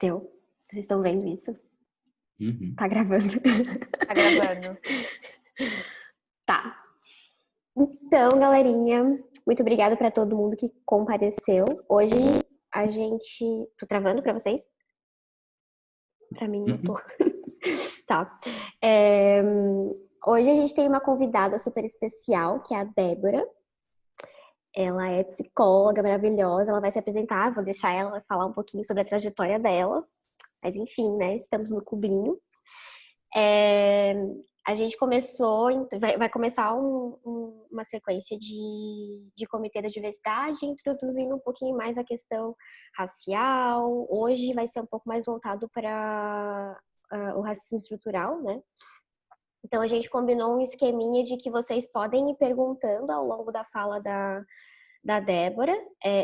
Deu? Vocês estão vendo isso? Uhum. Tá gravando. Tá gravando. Tá. Então, galerinha, muito obrigada pra todo mundo que compareceu. Hoje a gente... Tô travando pra vocês? Pra mim, eu tô. Tá. Hoje a gente tem uma convidada super especial, que é a Débora. Ela é psicóloga maravilhosa, ela vai se apresentar, vou deixar ela falar um pouquinho sobre a trajetória dela. Mas enfim, né, estamos no cubinho. A gente começou, vai começar uma sequência de comitê da diversidade, introduzindo um pouquinho mais a questão racial. Hoje vai ser um pouco mais voltado para o racismo estrutural, né? Então a gente combinou um esqueminha de que vocês podem ir perguntando ao longo da fala da Débora.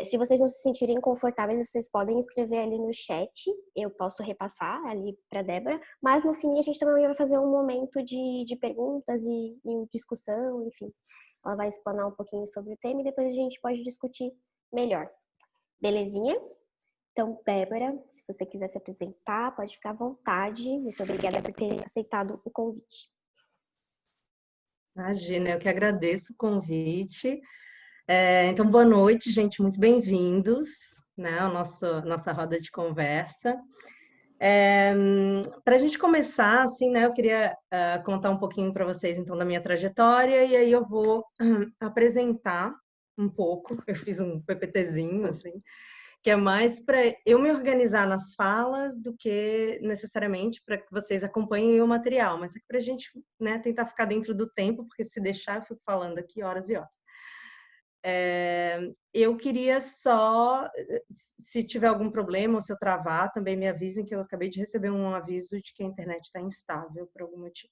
Se vocês não se sentirem confortáveis, vocês podem escrever ali no chat. Eu posso repassar ali para a Débora. Mas no fim a gente também vai fazer um momento de perguntas e discussão, enfim. Ela vai explanar um pouquinho sobre o tema e depois a gente pode discutir melhor. Belezinha? Então, Débora, se você quiser se apresentar, pode ficar à vontade. Muito obrigada por ter aceitado o convite. Imagina, eu que agradeço o convite. Então, boa noite, gente, muito bem-vindos, né, à nossa roda de conversa. Para a gente começar, assim, né, eu queria contar um pouquinho para vocês, então, da minha trajetória, e aí eu vou apresentar um pouco, eu fiz um PPTzinho, assim, que é mais para eu me organizar nas falas do que necessariamente para que vocês acompanhem o material, mas é para a gente, né, tentar ficar dentro do tempo, porque se deixar eu fico falando aqui horas e horas. Eu queria só, se tiver algum problema ou se eu travar, também me avisem, que eu acabei de receber um aviso de que a internet está instável por algum motivo.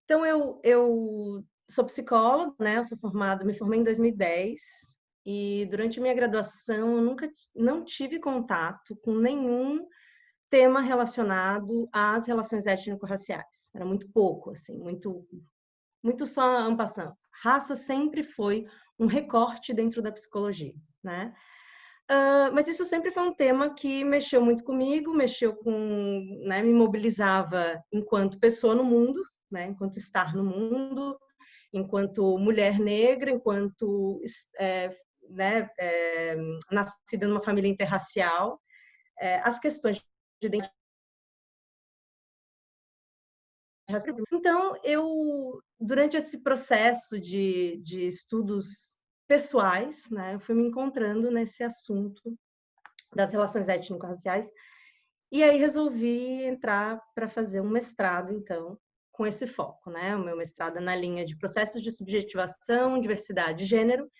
Então, eu sou psicóloga, né? Eu sou me formei em 2010 e durante a minha graduação eu não tive contato com nenhum tema relacionado às relações étnico-raciais. Era muito pouco, assim, muito só en passant. Raça sempre foi um recorte dentro da psicologia, né? Mas isso sempre foi um tema que mexeu muito comigo, né, me mobilizava enquanto pessoa no mundo, né, enquanto estar no mundo, enquanto mulher negra, enquanto né, nascida numa família interracial. As questões de identidade. Então, durante esse processo de estudos pessoais, né, eu fui me encontrando nesse assunto das relações étnico-raciais, e aí resolvi entrar para fazer um mestrado, então, com esse foco, né? O meu mestrado é na linha de processos de subjetivação, diversidade e gênero.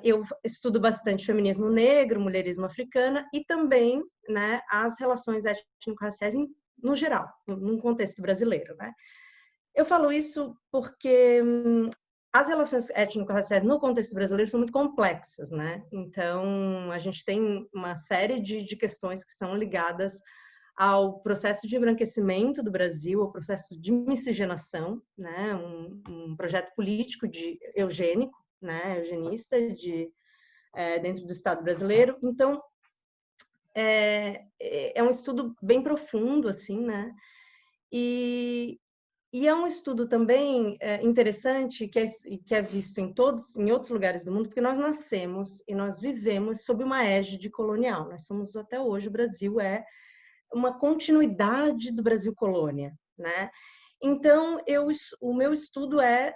Eu estudo bastante feminismo negro, mulherismo africana e também, né, as relações étnico-raciais no geral, num contexto brasileiro, né? Eu falo isso porque as relações étnico-raciais no contexto brasileiro são muito complexas, né? Então, a gente tem uma série de questões que são ligadas ao processo de embranquecimento do Brasil, ao processo de miscigenação, né? Um projeto político eugênico, né? Eugenista dentro do Estado brasileiro. Então, é um estudo bem profundo, assim, né? E é um estudo também interessante que é visto em outros lugares do mundo, porque nós nascemos e nós vivemos sob uma égide colonial. Nós somos, até hoje, o Brasil é uma continuidade do Brasil colônia, né? Então, o meu estudo é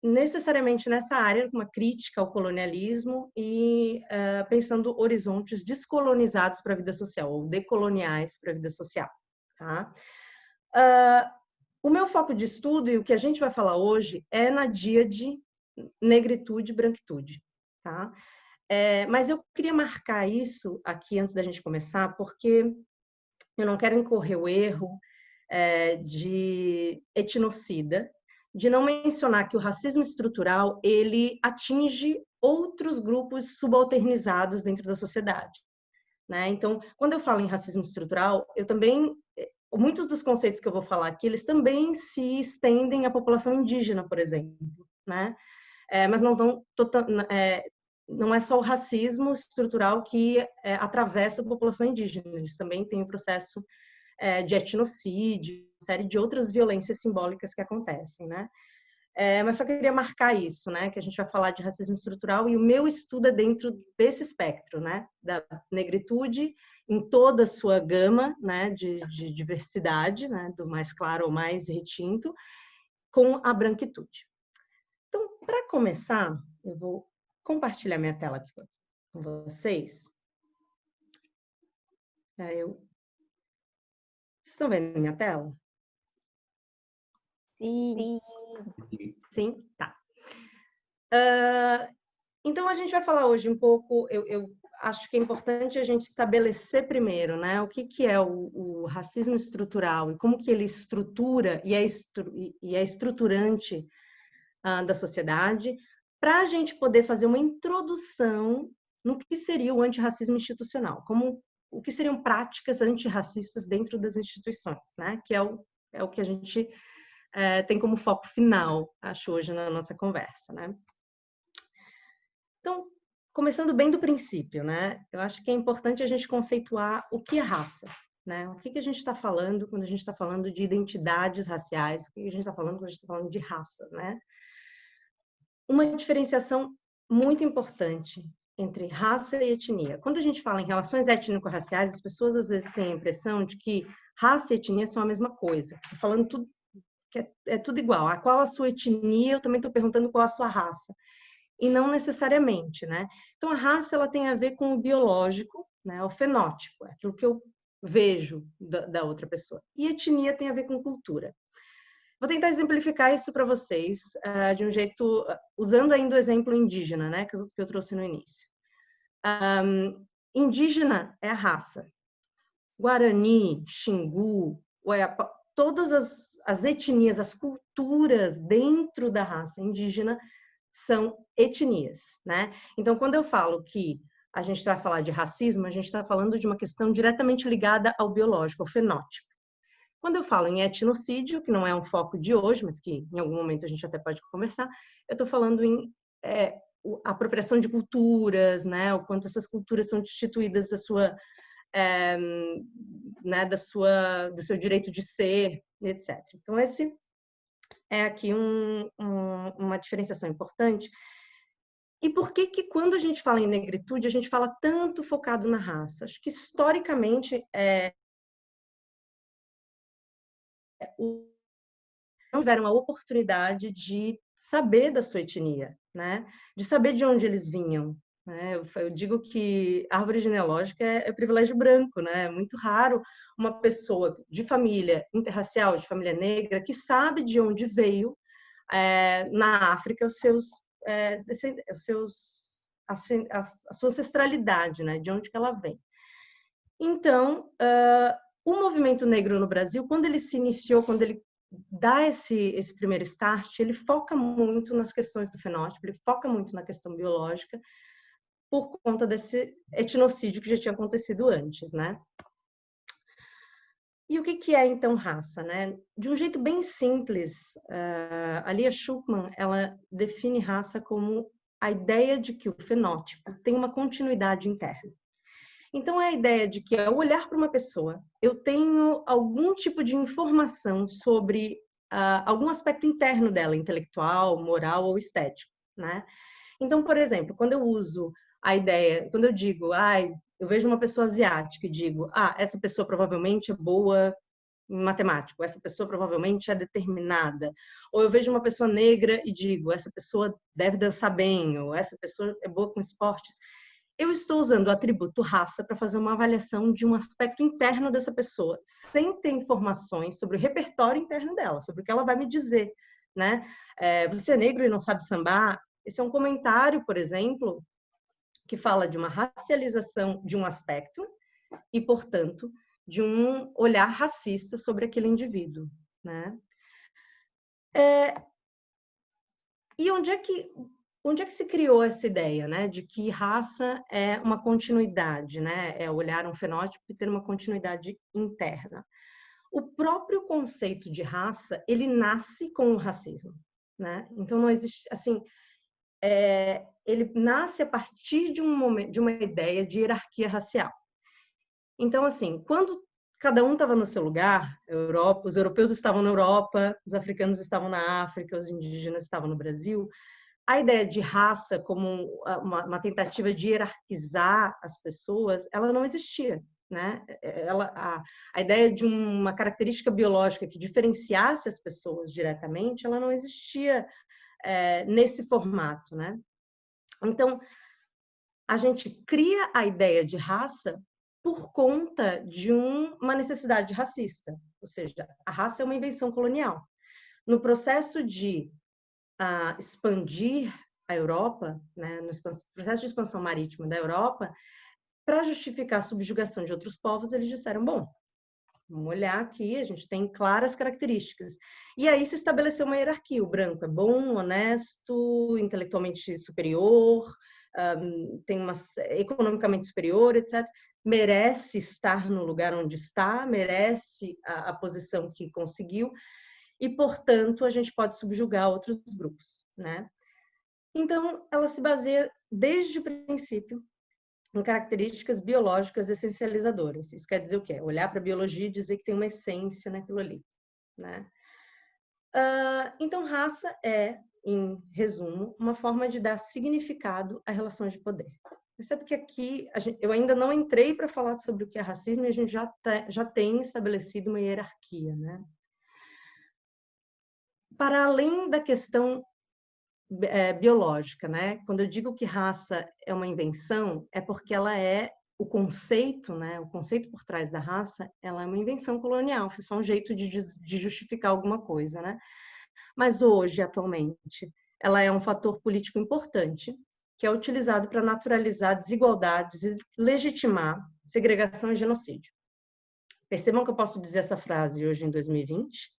necessariamente nessa área, uma crítica ao colonialismo e pensando horizontes descolonizados para a vida social, ou decoloniais para a vida social, tá? O meu foco de estudo e o que a gente vai falar hoje é na díade negritude e branquitude, tá? Mas eu queria marcar isso aqui antes da gente começar, porque eu não quero incorrer o erro de etnocida, de não mencionar que o racismo estrutural ele atinge outros grupos subalternizados dentro da sociedade, né? Então, quando eu falo em racismo estrutural, eu também muitos dos conceitos que eu vou falar aqui, eles também se estendem à população indígena, por exemplo, né? Mas não estão não é só o racismo estrutural que atravessa a população indígena, eles também têm o processo de etnocídio, uma série de outras violências simbólicas que acontecem, né? Mas só queria marcar isso, né? Que a gente vai falar de racismo estrutural e o meu estudo é dentro desse espectro, né? Da negritude em toda a sua gama, né? De diversidade, né? Do mais claro ao mais retinto, com a branquitude. Então, para começar, eu vou compartilhar minha tela aqui com vocês. Vocês estão vendo minha tela? Sim. Sim? Tá. Então, a gente vai falar hoje um pouco, eu acho que é importante a gente estabelecer primeiro, né, o que é o racismo estrutural e como que ele estrutura e é estruturante da sociedade, para a gente poder fazer uma introdução no que seria o antirracismo institucional, o que seriam práticas antirracistas dentro das instituições, né, que é o que a gente tem como foco final, acho, hoje na nossa conversa, né. Então, começando bem do princípio, né? Eu acho que é importante a gente conceituar o que é raça, né? O que a gente está falando quando a gente está falando de identidades raciais, o que a gente está falando quando a gente está falando de raça, né? Uma diferenciação muito importante entre raça e etnia. Quando a gente fala em relações étnico-raciais, as pessoas às vezes têm a impressão de que raça e etnia são a mesma coisa. Estou falando tudo que é tudo igual. A qual a sua etnia? Eu também estou perguntando qual a sua raça. E não necessariamente, né? Então, a raça, ela tem a ver com o biológico, né? O fenótipo, aquilo que eu vejo da outra pessoa. E etnia tem a ver com cultura. Vou tentar exemplificar isso para vocês de um jeito, usando ainda o exemplo indígena, né? Que eu trouxe no início. Indígena é a raça. Guarani, Xingu, Uaiapá, todas as etnias, as culturas dentro da raça indígena são etnias, né? Então, quando eu falo que a gente vai falar de racismo, a gente está falando de uma questão diretamente ligada ao biológico, ao fenótipo. Quando eu falo em etnocídio, que não é um foco de hoje, mas que em algum momento a gente até pode conversar, eu estou falando em apropriação de culturas, né? O quanto essas culturas são destituídas da sua, né? Do seu direito de ser, etc. Então, esse é aqui uma diferenciação importante. E por que quando a gente fala em negritude, a gente fala tanto focado na raça? Acho que, historicamente, não tiveram a oportunidade de saber da sua etnia, né? De saber de onde eles vinham. Né? Eu digo que árvore genealógica é privilégio branco, né? É muito raro uma pessoa de família interracial, de família negra, que sabe de onde veio na África a sua ancestralidade, né? De onde que ela vem. Então, o movimento negro no Brasil, quando ele se iniciou, quando ele dá esse primeiro start, ele foca muito nas questões do fenótipo, ele foca muito na questão biológica, por conta desse etnocídio que já tinha acontecido antes, né? E o que é, então, raça, né? De um jeito bem simples, a Lia Schuckmann, ela define raça como a ideia de que o fenótipo tem uma continuidade interna. Então, é a ideia de que, ao olhar para uma pessoa, eu tenho algum tipo de informação sobre algum aspecto interno dela, intelectual, moral ou estético, né? Então, por exemplo, quando eu uso a ideia, quando eu digo, eu vejo uma pessoa asiática e digo, essa pessoa provavelmente é boa em matemática, essa pessoa provavelmente é determinada. Ou eu vejo uma pessoa negra e digo, essa pessoa deve dançar bem, ou essa pessoa é boa com esportes. Eu estou usando o atributo raça para fazer uma avaliação de um aspecto interno dessa pessoa, sem ter informações sobre o repertório interno dela, sobre o que ela vai me dizer, né? Você é negro e não sabe sambar? Esse é um comentário, por exemplo, que fala de uma racialização de um aspecto e, portanto, de um olhar racista sobre aquele indivíduo, né? E onde é que se criou essa ideia, né, de que raça é uma continuidade, né, é olhar um fenótipo e ter uma continuidade interna? O próprio conceito de raça, ele nasce com o racismo, né? Então não existe, assim, ele nasce a partir de uma ideia de hierarquia racial. Então, assim, quando cada um estava no seu lugar, Europa, os europeus estavam na Europa, os africanos estavam na África, os indígenas estavam no Brasil, a ideia de raça como uma tentativa de hierarquizar as pessoas, ela não existia, né? A ideia de uma característica biológica que diferenciasse as pessoas diretamente, ela não existia nesse formato, né? Então, a gente cria a ideia de raça por conta de uma necessidade racista, ou seja, a raça é uma invenção colonial. No processo de expandir a Europa, né, no processo de expansão marítima da Europa, para justificar a subjugação de outros povos, eles disseram, bom, vamos olhar aqui, a gente tem claras características. E aí se estabeleceu uma hierarquia. O branco é bom, honesto, intelectualmente superior, economicamente superior, etc. Merece estar no lugar onde está, merece a posição que conseguiu, e, portanto, a gente pode subjugar outros grupos, né? Então, ela se baseia, desde o princípio, em características biológicas essencializadoras. Isso quer dizer o quê? Olhar para a biologia e dizer que tem uma essência naquilo ali, né? Então, raça é, em resumo, uma forma de dar significado a relações de poder. Percebe que aqui eu ainda não entrei para falar sobre o que é racismo e a gente já tem estabelecido uma hierarquia, né? Para além da questão biológica, né? Quando eu digo que raça é uma invenção, é porque ela é o conceito, né? O conceito por trás da raça, ela é uma invenção colonial, foi só um jeito de justificar alguma coisa, né? Mas hoje, atualmente, ela é um fator político importante que é utilizado para naturalizar desigualdades e legitimar segregação e genocídio. Percebam que eu posso dizer essa frase hoje em 2020,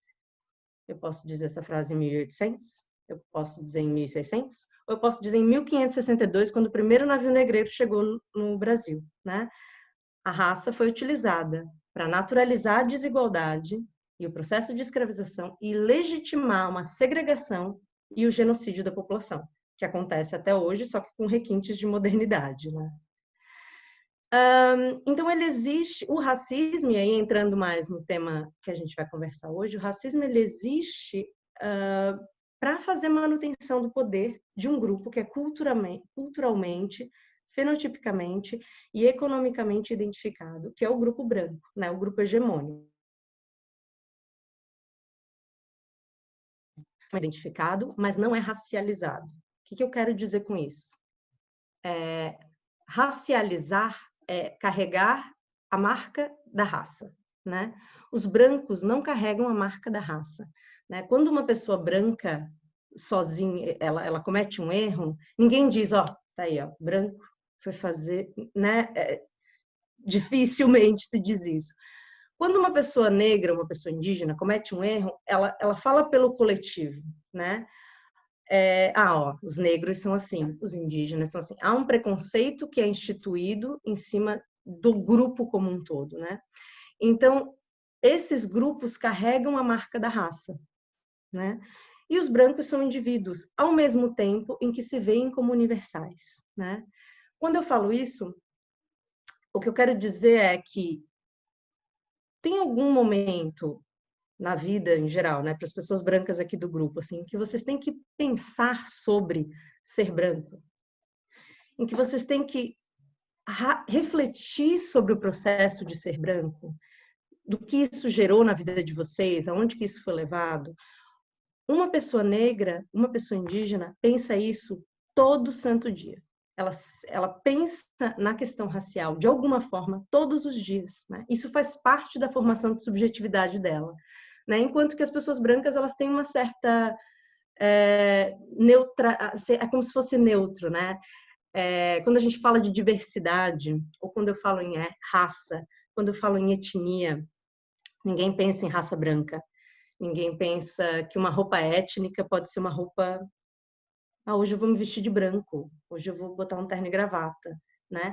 eu posso dizer essa frase em 1800, eu posso dizer em 1600, ou eu posso dizer em 1562, quando o primeiro navio negreiro chegou no Brasil, né? A raça foi utilizada para naturalizar a desigualdade e o processo de escravização e legitimar uma segregação e o genocídio da população, que acontece até hoje, só que com requintes de modernidade, né? Então, ele existe, o racismo, e aí entrando mais no tema que a gente vai conversar hoje, o racismo ele existe para fazer manutenção do poder de um grupo que é culturalmente, fenotipicamente e economicamente identificado, que é o grupo branco, né? O grupo hegemônico. É identificado, mas não é racializado. O que eu quero dizer com isso? Racializar é carregar a marca da raça, né? Os brancos não carregam a marca da raça, né? Quando uma pessoa branca sozinha, ela comete um erro, ninguém diz, ó, tá aí, ó, branco foi fazer, né? Dificilmente se diz isso. Quando uma pessoa negra, uma pessoa indígena comete um erro, ela fala pelo coletivo, né? Os negros são assim, os indígenas são assim. Há um preconceito que é instituído em cima do grupo como um todo, né? Então, esses grupos carregam a marca da raça, né? E os brancos são indivíduos, ao mesmo tempo em que se veem como universais, né? Quando eu falo isso, o que eu quero dizer é que tem algum momento na vida em geral, né, para as pessoas brancas aqui do grupo, assim, que vocês têm que pensar sobre ser branco, em que vocês têm que refletir sobre o processo de ser branco, do que isso gerou na vida de vocês, aonde que isso foi levado. Uma pessoa negra, uma pessoa indígena pensa isso todo santo dia. Ela pensa na questão racial de alguma forma todos os dias, né? Isso faz parte da formação de subjetividade dela, né? Enquanto que as pessoas brancas elas têm uma certa é como se fosse neutro, né? Quando a gente fala de diversidade ou quando eu falo em raça, quando eu falo em etnia, ninguém pensa em raça branca, ninguém pensa que uma roupa étnica pode ser uma roupa hoje eu vou me vestir de branco, hoje eu vou botar um terno e gravata, né?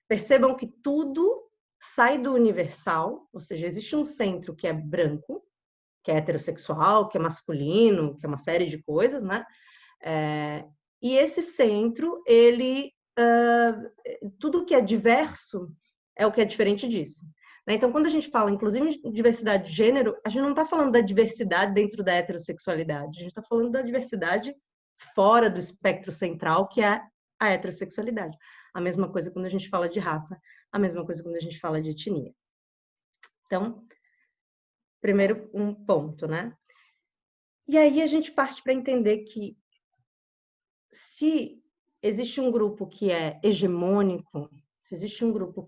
Percebam que tudo sai do universal, ou seja, existe um centro que é branco, que é heterossexual, que é masculino, que é uma série de coisas, né? E esse centro, tudo que é diverso é o que é diferente disso. Então, quando a gente fala, inclusive, em diversidade de gênero, a gente não está falando da diversidade dentro da heterossexualidade, a gente está falando da diversidade fora do espectro central, que é a heterossexualidade. A mesma coisa quando a gente fala de raça, a mesma coisa quando a gente fala de etnia. Então, primeiro um ponto, né? E aí a gente parte para entender que se existe um grupo que é hegemônico, se existe um grupo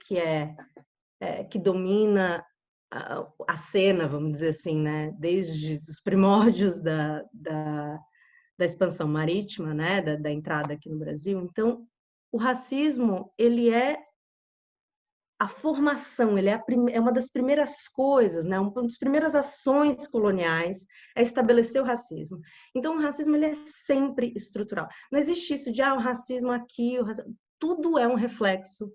que domina a cena, vamos dizer assim, né? Desde os primórdios da expansão marítima, né? Da entrada aqui no Brasil. Então, o racismo, ele é a formação, ele é uma das primeiras coisas, né? Uma das primeiras ações coloniais é estabelecer o racismo. Então, o racismo ele é sempre estrutural. Não existe isso de o racismo aqui, tudo é um reflexo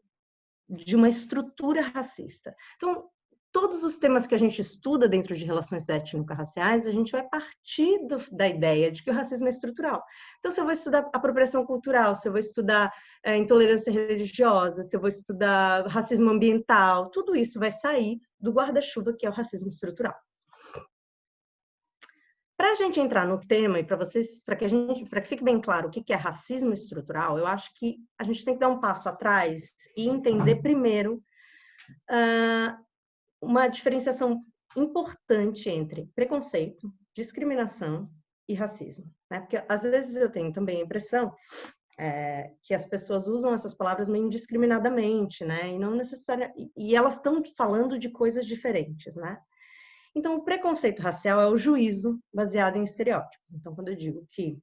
de uma estrutura racista. Então, todos os temas que a gente estuda dentro de relações étnico-raciais, a gente vai partir da ideia de que o racismo é estrutural. Então, se eu vou estudar apropriação cultural, se eu vou estudar intolerância religiosa, se eu vou estudar racismo ambiental, tudo isso vai sair do guarda-chuva que é o racismo estrutural. Para a gente entrar no tema e para que fique bem claro o que é racismo estrutural, eu acho que a gente tem que dar um passo atrás e entender primeiro uma diferenciação importante entre preconceito, discriminação e racismo, né? Porque às vezes eu tenho também a impressão que as pessoas usam essas palavras meio indiscriminadamente, né? E não necessariamente, e elas estão falando de coisas diferentes, né? Então, o preconceito racial é o juízo baseado em estereótipos. Então, quando eu digo que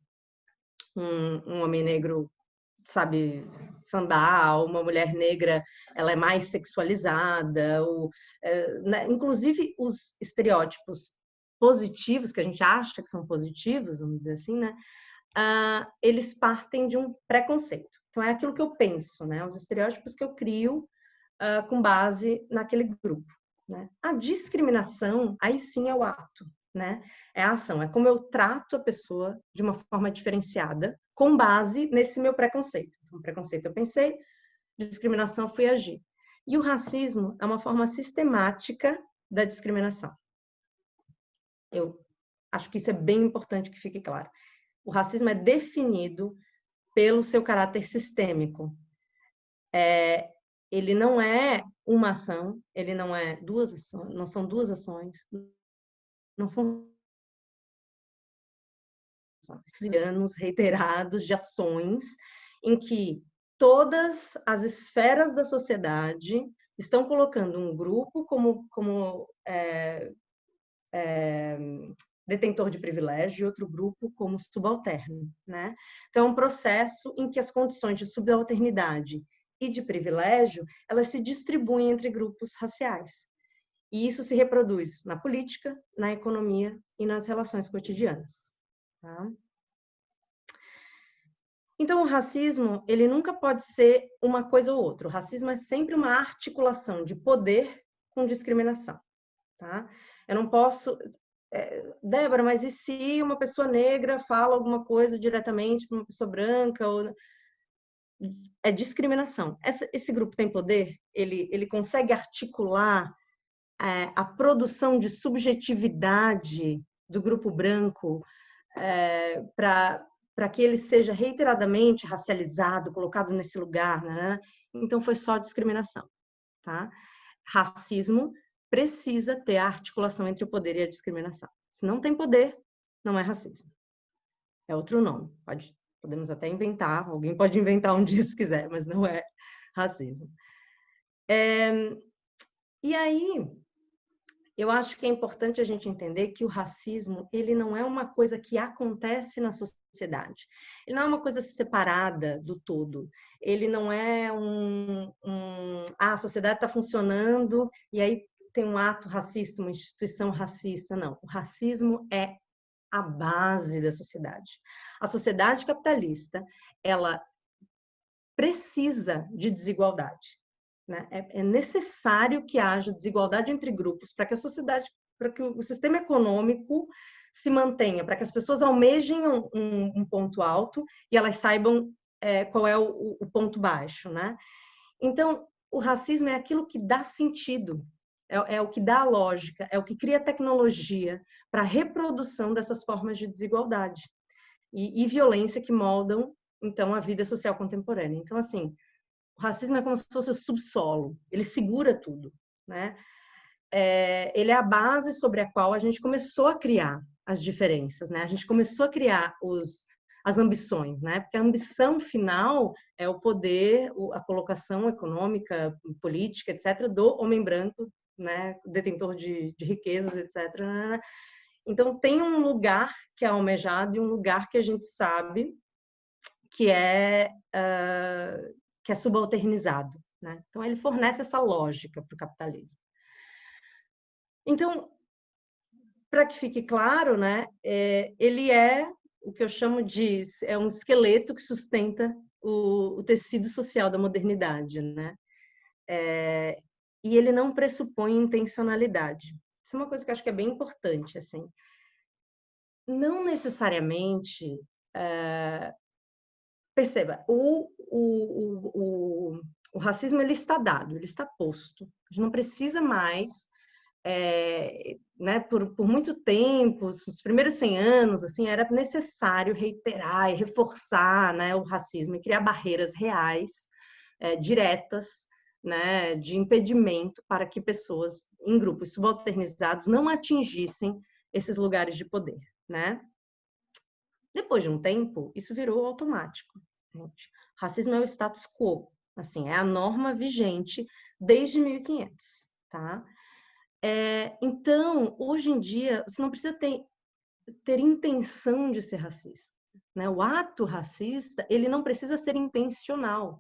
um homem negro sabe sambar, uma mulher negra ela é mais sexualizada, né? Inclusive os estereótipos positivos, que a gente acha que são positivos, vamos dizer assim, né? Eles partem de um preconceito. Então, é aquilo que eu penso, né? Os estereótipos que eu crio com base naquele grupo. Né? A discriminação, aí sim é o ato, né? É a ação, é como eu trato a pessoa de uma forma diferenciada com base nesse meu preconceito. Então, preconceito eu pensei, discriminação eu fui agir. E o racismo é uma forma sistemática da discriminação. Eu acho que isso é bem importante que fique claro. O racismo é definido pelo seu caráter sistêmico. Ele não é uma ação, ele não é duas ações, não são duas ações, não são anos reiterados de ações em que todas as esferas da sociedade estão colocando um grupo como detentor de privilégio e outro grupo como subalterno, né? Então, é um processo em que as condições de subalternidade e de privilégio, elas se distribuem entre grupos raciais. E isso se reproduz na política, na economia e nas relações cotidianas. Tá? Então, o racismo, ele nunca pode ser uma coisa ou outra. O racismo é sempre uma articulação de poder com discriminação. Tá? Eu não posso... Débora, mas e se uma pessoa negra fala alguma coisa diretamente para uma pessoa branca? É discriminação. Esse grupo tem poder? Ele consegue articular a produção de subjetividade do grupo branco para que ele seja reiteradamente racializado, colocado nesse lugar, né? Então foi só discriminação, tá? Racismo precisa ter a articulação entre o poder e a discriminação. Se não tem poder, não é racismo. É outro nome. Podemos até inventar, alguém pode inventar um dia se quiser, mas não é racismo. E aí, eu acho que é importante a gente entender que o racismo, ele não é uma coisa que acontece na sociedade. Ele não é uma coisa separada do todo. Ele não é a sociedade está funcionando e aí tem um ato racista, uma instituição racista. Não, o racismo é a base da sociedade. A sociedade capitalista, ela precisa de desigualdade. Né? É necessário que haja desigualdade entre grupos para que a sociedade, para que o sistema econômico se mantenha, para que as pessoas almejem um ponto alto e elas saibam qual é o ponto baixo, né? Então, o racismo é aquilo que dá sentido, é o que dá a lógica, é o que cria tecnologia para a reprodução dessas formas de desigualdade e violência que moldam, então, a vida social contemporânea. Então, assim, o racismo é como se fosse o subsolo, ele segura tudo, né? Ele é a base sobre a qual a gente começou a criar as diferenças, né? A gente começou a criar as ambições, né? Porque a ambição final é o poder, a colocação econômica, política, etc., do homem branco, né? Detentor de riquezas, etc. Então, tem um lugar que é almejado e um lugar que a gente sabe que é subalternizado, né? Então, ele fornece essa lógica para o capitalismo. Então, para que fique claro, né, ele é o que eu chamo de um esqueleto que sustenta o tecido social da modernidade, né? E ele não pressupõe intencionalidade. Isso é uma coisa que eu acho que é bem importante, assim. Não necessariamente perceba, o racismo ele está dado, ele está posto. A gente não precisa mais né, por muito tempo, os primeiros 100 anos, assim, era necessário reiterar e reforçar, né, o racismo e criar barreiras reais, diretas, né, de impedimento para que pessoas em grupos subalternizados não atingissem esses lugares de poder, né? Depois de um tempo, isso virou automático. Gente. Racismo é o status quo, assim, é a norma vigente desde 1500, tá? Então, hoje em dia, você não precisa ter intenção de ser racista, né? O ato racista, ele não precisa ser intencional.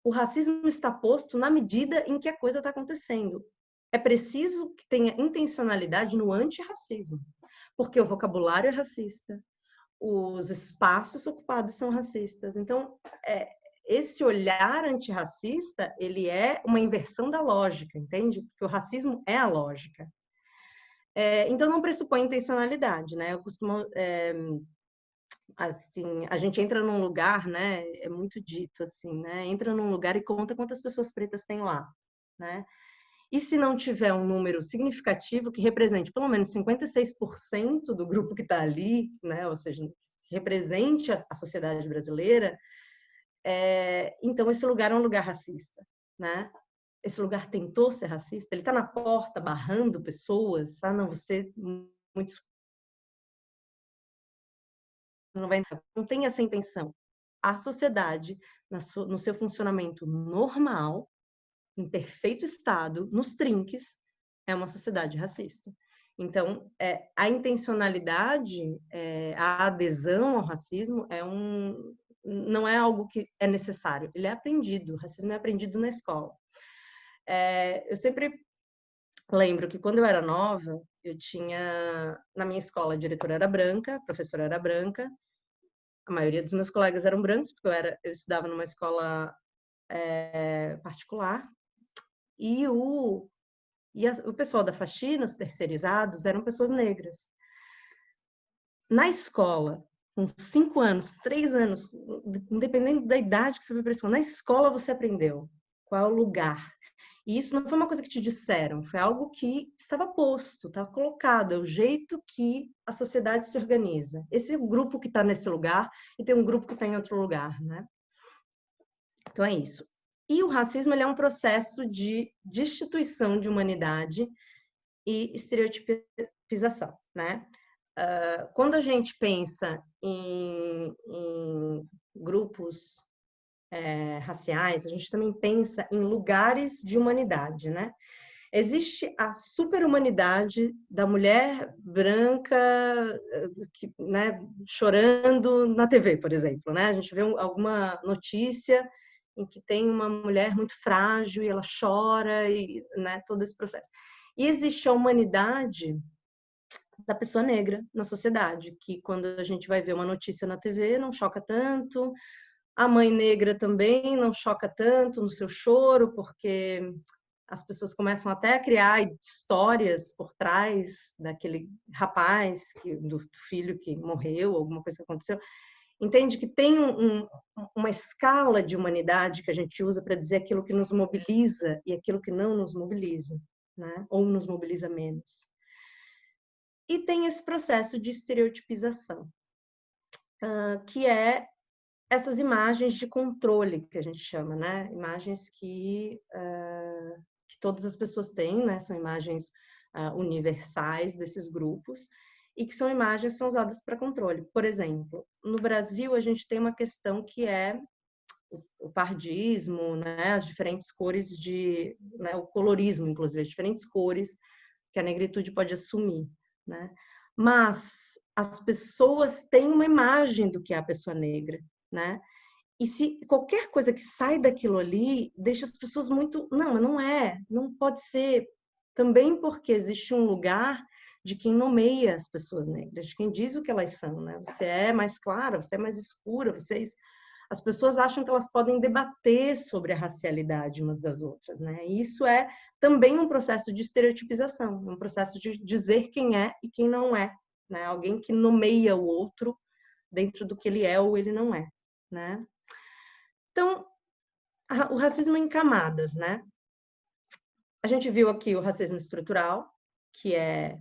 O racismo está posto na medida em que a coisa está acontecendo. É preciso que tenha intencionalidade no antirracismo, porque o vocabulário é racista, os espaços ocupados são racistas. Então, esse olhar antirracista, ele é uma inversão da lógica, entende? Porque o racismo é a lógica. Então, não pressupõe intencionalidade, né? Eu costumo... assim, a gente entra num lugar, né? É muito dito, assim, né? Entra num lugar e conta quantas pessoas pretas tem lá, né? E se não tiver um número significativo que represente pelo menos 56% do grupo que está ali, né? Ou seja, que represente a sociedade brasileira, então esse lugar é um lugar racista, né? Esse lugar tentou ser racista, ele está na porta barrando pessoas, não, você muito não vai entrar. Não tem essa intenção. A sociedade, no seu funcionamento normal, em perfeito estado, nos trinques, é uma sociedade racista. Então, a intencionalidade, a adesão ao racismo não é algo que é necessário, ele é aprendido, o racismo é aprendido na escola. Eu sempre lembro que quando eu era nova, eu tinha, na minha escola, a diretora era branca, a professora era branca, a maioria dos meus colegas eram brancos, porque eu estudava numa escola particular, e o pessoal da faxina, os terceirizados, eram pessoas negras. Na escola, com 5 anos, 3 anos, independente da idade que você foi para a escola, na escola você aprendeu qual é o lugar. E isso não foi uma coisa que te disseram, foi algo que estava posto, estava colocado, é o jeito que a sociedade se organiza. Esse é o grupo que está nesse lugar e tem um grupo que está em outro lugar, né? Então é isso. E o racismo ele é um processo de destituição de humanidade e estereotipização, né? Quando a gente pensa em grupos raciais, a gente também pensa em lugares de humanidade, né? Existe a super-humanidade da mulher branca, né, chorando na TV, por exemplo, né? A gente vê alguma notícia em que tem uma mulher muito frágil e ela chora, e, né, todo esse processo. E existe a humanidade da pessoa negra na sociedade, que quando a gente vai ver uma notícia na TV não choca tanto, a mãe negra também não choca tanto no seu choro, porque as pessoas começam até a criar histórias por trás daquele rapaz, do filho que morreu, alguma coisa que aconteceu. Entende que tem uma escala de humanidade que a gente usa para dizer aquilo que nos mobiliza e aquilo que não nos mobiliza, né? Ou nos mobiliza menos. E tem esse processo de estereotipização, que é essas imagens de controle que a gente chama, né? Imagens que todas as pessoas têm, né? São imagens universais desses grupos e que são imagens que são usadas para controle. Por exemplo, no Brasil a gente tem uma questão que é o pardismo, né? As diferentes cores né? O colorismo, inclusive, as diferentes cores que a negritude pode assumir, né? Mas as pessoas têm uma imagem do que é a pessoa negra, né? E se qualquer coisa que sai daquilo ali deixa as pessoas muito... Não, mas não pode ser. Também porque existe um lugar de quem nomeia as pessoas negras, de quem diz o que elas são, né? Você é mais clara, você é mais escura, você é isso. As pessoas acham que elas podem debater sobre a racialidade umas das outras, né? E isso é também um processo de estereotipização, um processo de dizer quem é e quem não é, né? Alguém que nomeia o outro dentro do que ele é ou ele não é, né? Então, o racismo em camadas, né? A gente viu aqui o racismo estrutural, que é,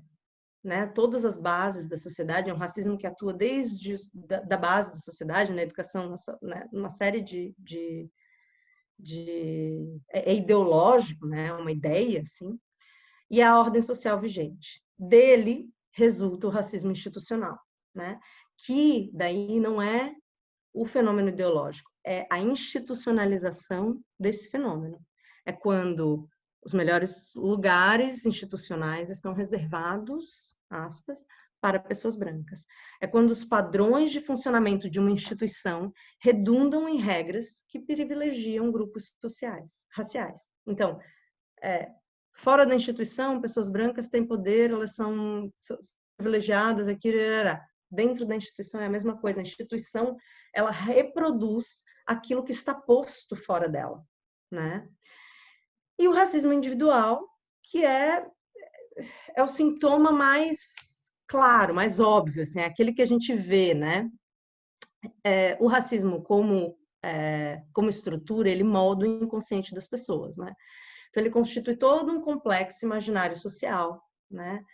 né, todas as bases da sociedade, é um racismo que atua desde da base da sociedade, na educação, né, uma série é ideológico, né, uma ideia, assim, e a ordem social vigente. Dele resulta o racismo institucional, né, que daí não é o fenômeno ideológico, é a institucionalização desse fenômeno. É quando os melhores lugares institucionais estão reservados, aspas, para pessoas brancas. É quando os padrões de funcionamento de uma instituição redundam em regras que privilegiam grupos sociais, raciais. Então, fora da instituição, pessoas brancas têm poder, elas são privilegiadas, aqui, dentro da instituição é a mesma coisa. A instituição, ela reproduz aquilo que está posto fora dela, né? E o racismo individual, que é o sintoma mais claro, mais óbvio, assim, é aquele que a gente vê, né? O racismo como estrutura, ele molda o inconsciente das pessoas, né? Então, ele constitui todo um complexo imaginário social, né?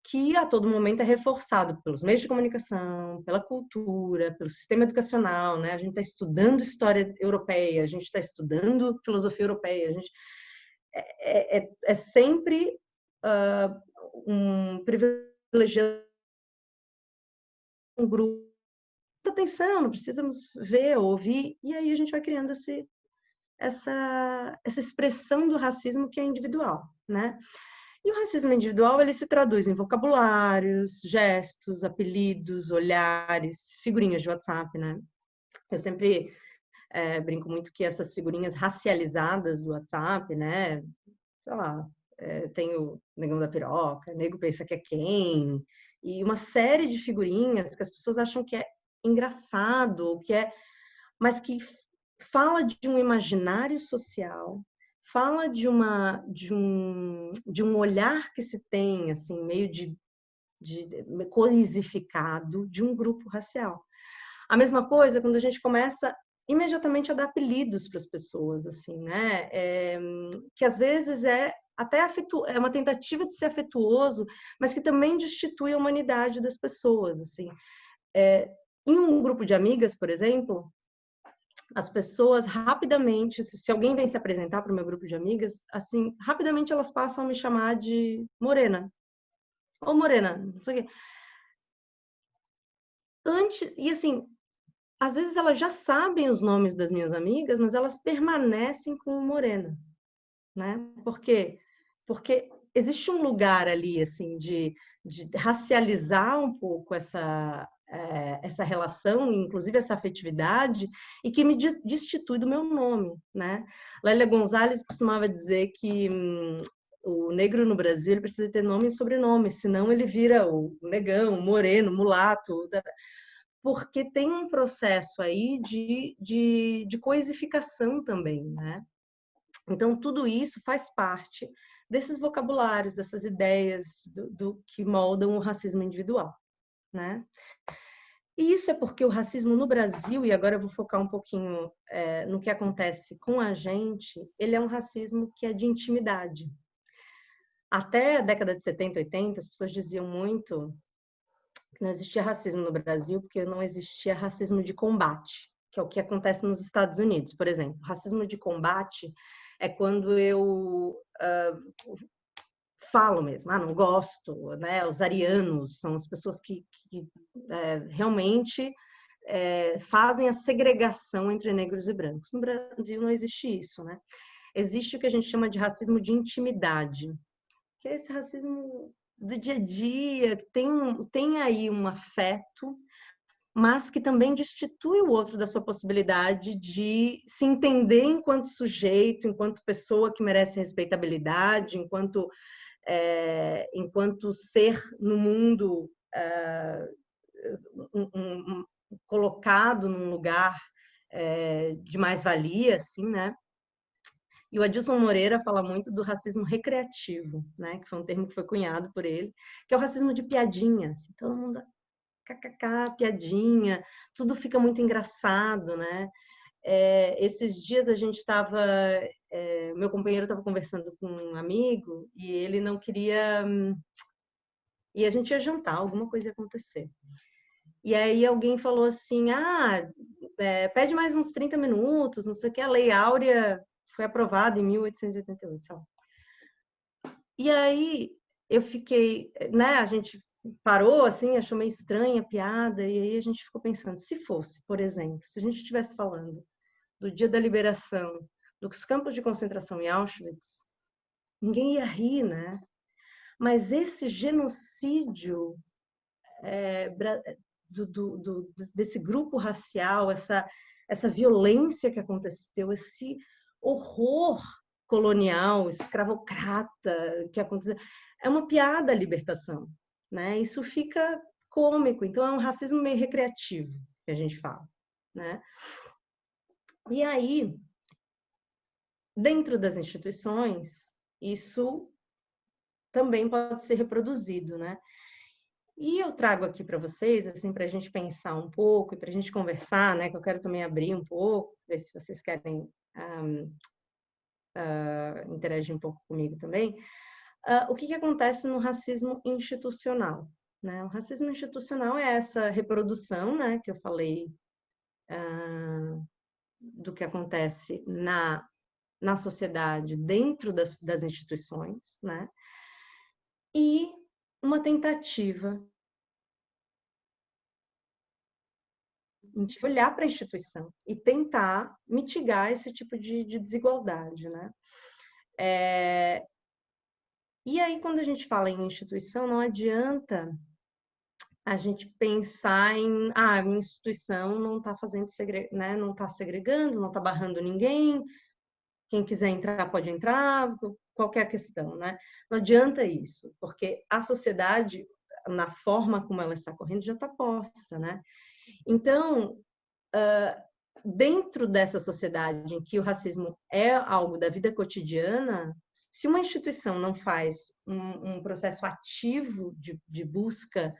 Que a todo momento é reforçado pelos meios de comunicação, pela cultura, pelo sistema educacional, né? A gente está estudando história europeia, a gente está estudando filosofia europeia, a gente é sempre um privilegiado um grupo. Atenção, não precisamos ver, ouvir, e aí a gente vai criando essa expressão do racismo que é individual, né? E o racismo individual, ele se traduz em vocabulários, gestos, apelidos, olhares, figurinhas de WhatsApp, né? Eu sempre brinco muito que essas figurinhas racializadas do WhatsApp, né? Sei lá, tem o negão da piroca, nego pensa que é quem, e uma série de figurinhas que as pessoas acham que é engraçado, mas que fala de um imaginário social, fala de um olhar que se tem, assim, meio de codificado de um grupo racial. A mesma coisa quando a gente começa imediatamente a dar apelidos para as pessoas, assim, né? Que às vezes é uma tentativa de ser afetuoso, mas que também destitui a humanidade das pessoas, assim. Em um grupo de amigas, por exemplo, as pessoas rapidamente, se alguém vem se apresentar para o meu grupo de amigas, assim, rapidamente elas passam a me chamar de Morena. Ô, Morena, não sei o quê. E assim, às vezes elas já sabem os nomes das minhas amigas, mas elas permanecem com Morena, né? Por quê? Porque existe um lugar ali, assim, de racializar um pouco essa relação, inclusive essa afetividade, e que me destitui do meu nome, né? Lélia Gonzalez costumava dizer que o negro no Brasil ele precisa ter nome e sobrenome, senão ele vira o negão, o moreno, o mulato, porque tem um processo aí de coisificação também, né? Então, tudo isso faz parte desses vocabulários, dessas ideias do que moldam o racismo individual, né? E isso é porque o racismo no Brasil, e agora eu vou focar um pouquinho no que acontece com a gente, ele é um racismo que é de intimidade. Até a década de 70, 80, as pessoas diziam muito que não existia racismo no Brasil porque não existia racismo de combate, que é o que acontece nos Estados Unidos, por exemplo. Racismo de combate é quando eu falo mesmo, não gosto, né? Os arianos são as pessoas que realmente fazem a segregação entre negros e brancos. No Brasil não existe isso, né? Existe o que a gente chama de racismo de intimidade, que é esse racismo do dia a dia, que tem aí um afeto, mas que também destitui o outro da sua possibilidade de se entender enquanto sujeito, enquanto pessoa que merece respeitabilidade, enquanto ser no mundo colocado num lugar de mais-valia, assim, né? E o Adilson Moreira fala muito do racismo recreativo, né? Que foi um termo que foi cunhado por ele, que é o racismo de piadinha. Assim, todo mundo kkk, piadinha, tudo fica muito engraçado, né? Esses dias a gente estava, meu companheiro estava conversando com um amigo e ele não queria, e a gente ia jantar, alguma coisa ia acontecer. E aí alguém falou assim, pede mais uns 30 minutos, não sei o que, a Lei Áurea foi aprovada em 1888, sabe? E aí eu fiquei, né, a gente parou assim, achou meio estranha a piada, e aí a gente ficou pensando, se fosse, por exemplo, se a gente estivesse falando do dia da liberação dos campos de concentração em Auschwitz, ninguém ia rir, né? Mas esse genocídio desse grupo racial, essa violência que aconteceu, esse horror colonial, escravocrata que aconteceu, é uma piada a libertação, né? Isso fica cômico, então é um racismo meio recreativo que a gente fala, né? E aí, dentro das instituições, isso também pode ser reproduzido, né? E eu trago aqui para vocês, assim, para a gente pensar um pouco e para a gente conversar, né? Que eu quero também abrir um pouco, ver se vocês querem interagir um pouco comigo também. O que acontece no racismo institucional, né? O racismo institucional é essa reprodução, né? Que eu falei do que acontece na sociedade dentro das instituições, né? E uma tentativa de olhar para a instituição e tentar mitigar esse tipo de desigualdade, né? E aí, quando a gente fala em instituição, não adianta a gente pensar em a minha instituição não está fazendo né? Não está segregando, não está barrando ninguém, quem quiser entrar pode entrar, qualquer questão, né? Não adianta isso, porque a sociedade, na forma como ela está correndo, já está posta, né? Então, dentro dessa sociedade em que o racismo é algo da vida cotidiana, se uma instituição não faz um processo ativo de busca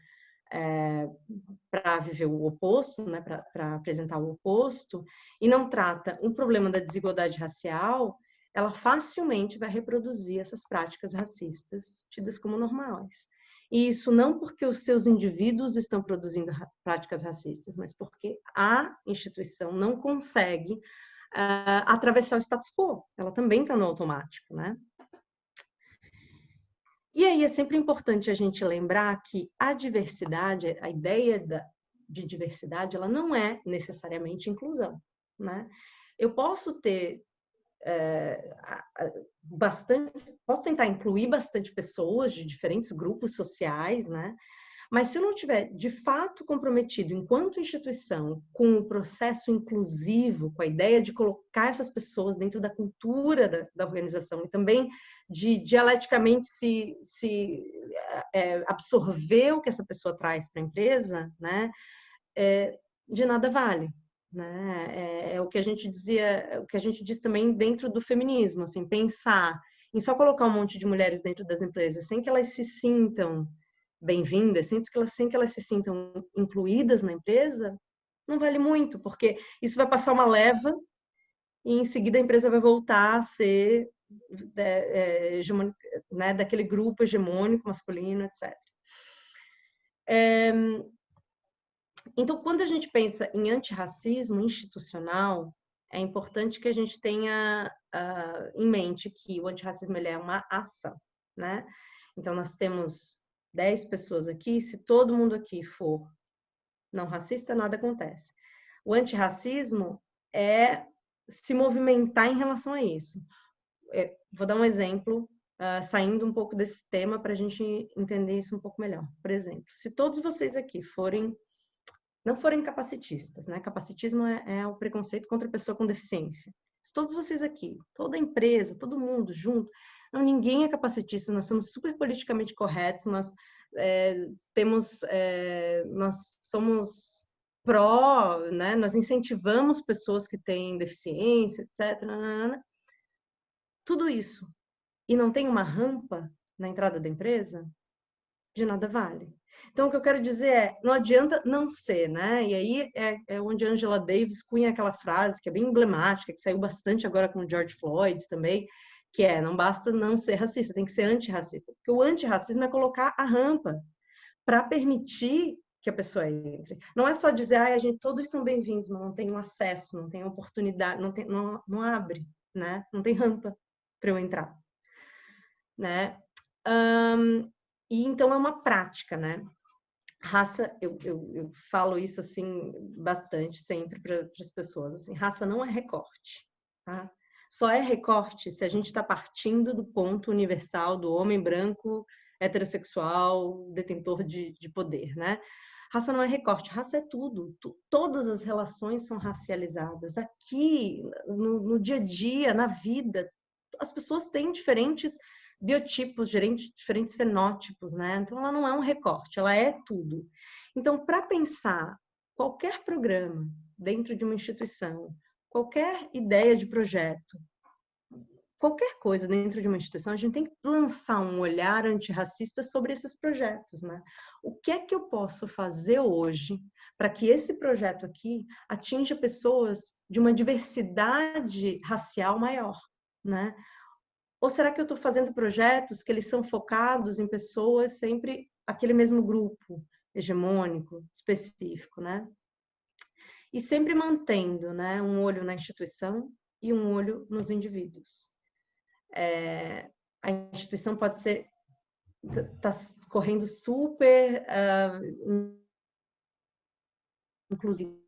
para viver o oposto, né, para apresentar o oposto, e não trata um problema da desigualdade racial, ela facilmente vai reproduzir essas práticas racistas tidas como normais. E isso não porque os seus indivíduos estão produzindo práticas racistas, mas porque a instituição não consegue atravessar o status quo. Ela também está no automático, né? E aí é sempre importante a gente lembrar que a diversidade, a ideia de diversidade, ela não é necessariamente inclusão, né? Eu posso ter posso tentar incluir bastante pessoas de diferentes grupos sociais, né? Mas se eu não tiver de fato comprometido, enquanto instituição, com o processo inclusivo, com a ideia de colocar essas pessoas dentro da cultura da organização e também de dialeticamente absorver o que essa pessoa traz para a empresa, né? De nada vale, né? É o que a gente dizia, é o que a gente diz também dentro do feminismo, assim, pensar em só colocar um monte de mulheres dentro das empresas sem que elas se sintam bem-vindas, sem que elas se sintam incluídas na empresa, não vale muito, porque isso vai passar uma leva e em seguida a empresa vai voltar a ser né, daquele grupo hegemônico masculino, etc. Então, quando a gente pensa em antirracismo institucional, é importante que a gente tenha em mente que o antirracismo ele é uma ação, né? Então, nós temos 10 pessoas aqui, se todo mundo aqui for não racista, nada acontece. O antirracismo é se movimentar em relação a isso. Vou dar um exemplo, saindo um pouco desse tema para a gente entender isso um pouco melhor. Por exemplo, se todos vocês aqui não forem capacitistas, né? Capacitismo é o preconceito contra a pessoa com deficiência. Se todos vocês aqui, toda a empresa, todo mundo junto, não, ninguém é capacitista, nós somos super politicamente corretos, nós nós somos pró, né? Nós incentivamos pessoas que têm deficiência, etc. Tudo isso. E não tem uma rampa na entrada da empresa, de nada vale. Então, o que eu quero dizer é, não adianta não ser, né? E aí é onde Angela Davis cunha aquela frase que é bem emblemática, que saiu bastante agora com o George Floyd também, que é, não basta não ser racista, tem que ser antirracista. Porque o antirracismo é colocar a rampa para permitir que a pessoa entre. Não é só dizer, a gente, todos são bem-vindos, mas não tem um acesso, não tem oportunidade, não abre, né? Não tem rampa para eu entrar, né? E então é uma prática, né? Raça, eu falo isso assim bastante sempre para as pessoas, assim, raça não é recorte, tá? Só é recorte se a gente está partindo do ponto universal do homem branco, heterossexual, detentor de poder, né? Raça não é recorte, raça é tudo. Todas as relações são racializadas. Aqui, no dia a dia, na vida, as pessoas têm diferentes biotipos, diferentes fenótipos, né? Então, ela não é um recorte, ela é tudo. Então, para pensar qualquer programa dentro de uma instituição, qualquer ideia de projeto, qualquer coisa dentro de uma instituição, a gente tem que lançar um olhar antirracista sobre esses projetos, né? O que é que eu posso fazer hoje para que esse projeto aqui atinja pessoas de uma diversidade racial maior, né? Ou será que eu estou fazendo projetos que eles são focados em pessoas sempre aquele mesmo grupo hegemônico, específico, né? E sempre mantendo, né, um olho na instituição e um olho nos indivíduos. A instituição pode ser tá correndo super inclusive,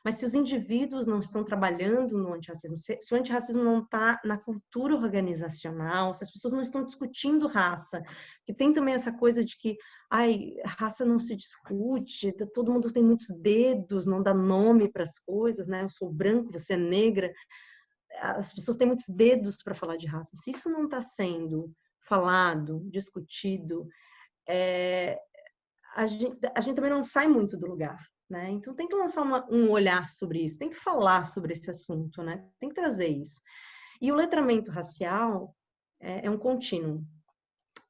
mas se os indivíduos não estão trabalhando no antirracismo, se o antirracismo não está na cultura organizacional, se as pessoas não estão discutindo raça, que tem também essa coisa de que raça não se discute, todo mundo tem muitos dedos, não dá nome para as coisas, né? Eu sou branco, você é negra. As pessoas têm muitos dedos para falar de raça. Se isso não está sendo falado, discutido, a gente também não sai muito do lugar, né? Então tem que lançar um olhar sobre isso, tem que falar sobre esse assunto, né? Tem que trazer isso. E o letramento racial é um contínuo.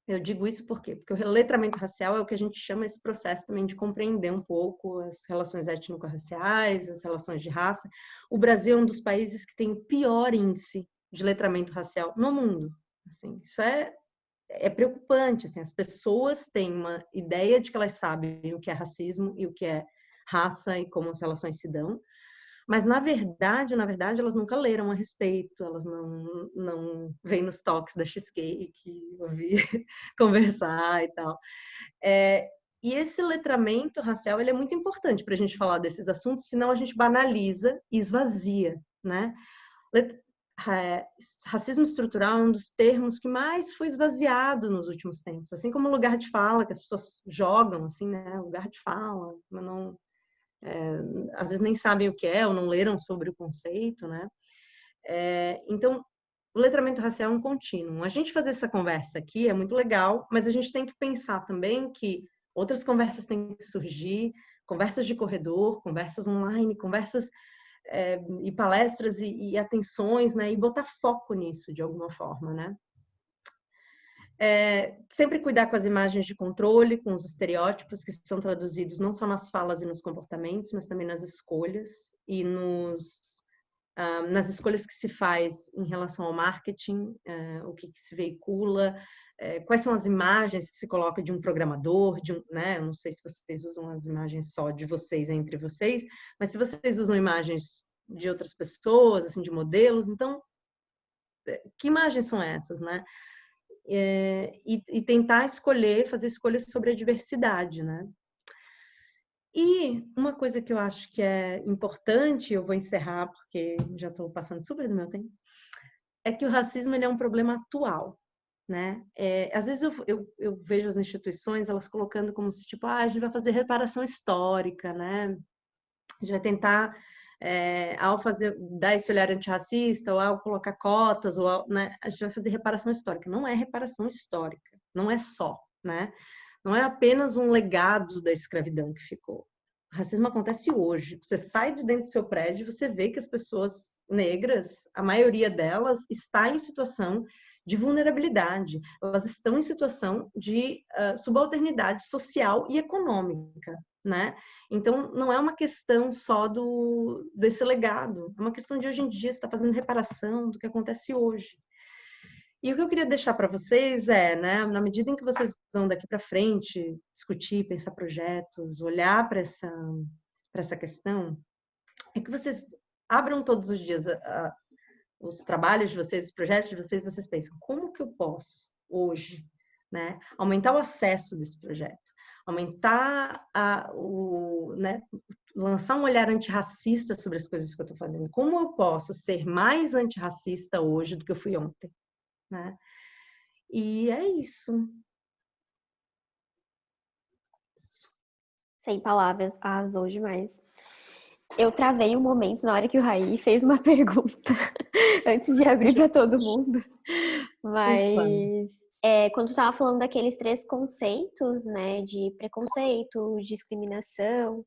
Eu digo isso por quê? Porque o letramento racial é o que a gente chama esse processo também de compreender um pouco as relações étnico-raciais, as relações de raça. O Brasil é um dos países que tem o pior índice de letramento racial no mundo. Assim, isso é preocupante. Assim, as pessoas têm uma ideia de que elas sabem o que é racismo e o que é raça e como as relações se dão, mas na verdade, elas nunca leram a respeito, elas não vêm nos talks da Cheesecake ouvir conversar e tal. E esse letramento racial ele é muito importante para a gente falar desses assuntos, senão a gente banaliza e esvazia, né? Racismo estrutural é um dos termos que mais foi esvaziado nos últimos tempos, assim como lugar de fala, que as pessoas jogam, assim, né? Lugar de fala, mas não... às vezes nem sabem o que é ou não leram sobre o conceito, né? Então, o letramento racial é um contínuo. A gente fazer essa conversa aqui é muito legal, mas a gente tem que pensar também que outras conversas têm que surgir, conversas de corredor, conversas online, conversas e palestras e atenções, né? E botar foco nisso de alguma forma, né? Sempre cuidar com as imagens de controle, com os estereótipos que são traduzidos não só nas falas e nos comportamentos, mas também nas escolhas e nas escolhas que se faz em relação ao marketing, o que se veicula, quais são as imagens que se coloca de um programador, né? Eu não sei se vocês usam as imagens só de vocês entre vocês, mas se vocês usam imagens de outras pessoas, assim, de modelos, então, que imagens são essas, né? E tentar fazer escolhas sobre a diversidade, né? E uma coisa que eu acho que é importante, eu vou encerrar porque já estou passando super do meu tempo, é que o racismo ele é um problema atual, né? Às vezes eu vejo as instituições, elas colocando como se, tipo, a gente vai fazer reparação histórica, né? A gente vai tentar, ao dar esse olhar antirracista, ou ao colocar cotas, né? A gente vai fazer reparação histórica. Não é reparação histórica, não é só, né? Não é apenas um legado da escravidão que ficou. O racismo acontece hoje. Você sai de dentro do seu prédio e você vê que as pessoas negras, a maioria delas, está em situação de vulnerabilidade. Elas estão em situação de subalternidade social e econômica, né? Então, não é uma questão só desse legado. É uma questão de hoje em dia, você está fazendo reparação do que acontece hoje. E o que eu queria deixar para vocês né, na medida em que vocês vão daqui para frente discutir, pensar projetos, olhar para essa questão, é que vocês abram todos os dias os trabalhos de vocês, os projetos de vocês pensam, como que eu posso, hoje, né, aumentar o acesso desse projeto, aumentar né, lançar um olhar antirracista sobre as coisas que eu estou fazendo. Como eu posso ser mais antirracista hoje do que eu fui ontem? Né? E é isso. Sem palavras, arrasou demais. Eu travei um momento na hora que o Raí fez uma pergunta, antes de abrir para todo mundo. Mas quando tu estava falando daqueles 3 conceitos, né, de preconceito, discriminação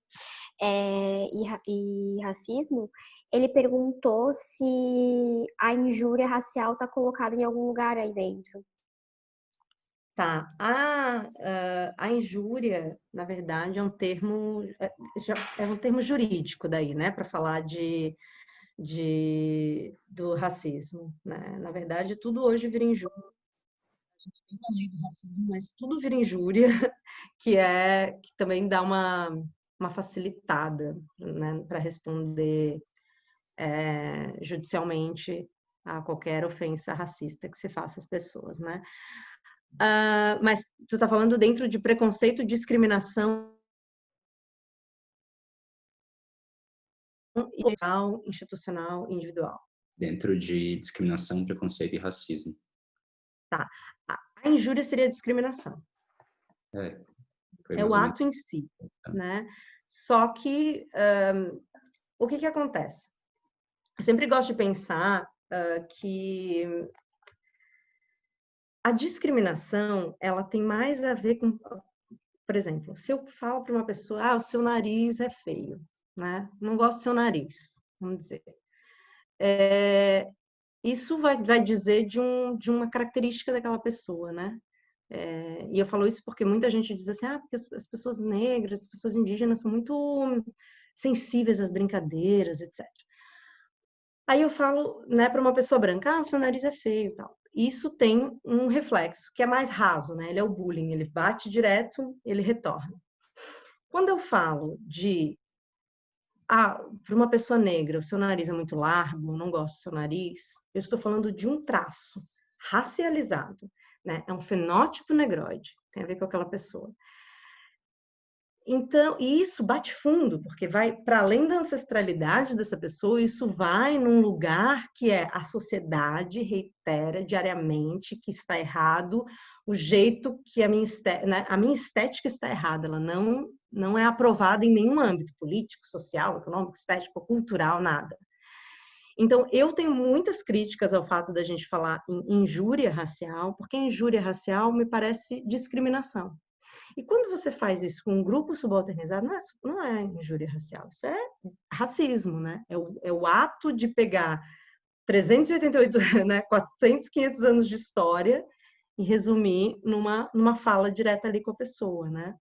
e racismo, ele perguntou se a injúria racial está colocada em algum lugar aí dentro. Tá. A injúria, na verdade, é um termo jurídico daí, né, para falar do racismo, né? Na verdade, tudo hoje vira injúria. A gente tem uma lei do racismo, mas tudo vira injúria, que também dá uma facilitada, né, para responder judicialmente a qualquer ofensa racista que se faça às pessoas, né? Mas tu está falando dentro de preconceito, discriminação institucional, individual. Dentro de discriminação, preconceito e racismo. Tá. A injúria seria a discriminação. É o ato em si, né? Só que o que acontece? Eu sempre gosto de pensar que a discriminação, ela tem mais a ver com, por exemplo, se eu falo para uma pessoa, o seu nariz é feio, né? Não gosto do seu nariz, vamos dizer. Isso vai dizer de uma característica daquela pessoa, né? E eu falo isso porque muita gente diz assim, porque as pessoas negras, as pessoas indígenas são muito sensíveis às brincadeiras, etc. Aí eu falo, né, para uma pessoa branca, o seu nariz é feio e tal. Isso tem um reflexo, que é mais raso, né? Ele é o bullying, ele bate direto, ele retorna. Quando eu falo para uma pessoa negra, o seu nariz é muito largo, não gosto do seu nariz, eu estou falando de um traço racializado, né? É um fenótipo negroide, tem a ver com aquela pessoa. Então, isso bate fundo, porque vai para além da ancestralidade dessa pessoa, isso vai num lugar que a sociedade reitera diariamente que está errado, o jeito que a minha estética está errada, ela não é aprovada em nenhum âmbito político, social, econômico, estético, cultural, nada. Então, eu tenho muitas críticas ao fato da gente falar em injúria racial, porque injúria racial me parece discriminação. E quando você faz isso com um grupo subalternizado, não é injúria racial, isso é racismo, né? É o ato de pegar 388, né, 400, 500 anos de história e resumir numa fala direta ali com a pessoa, né?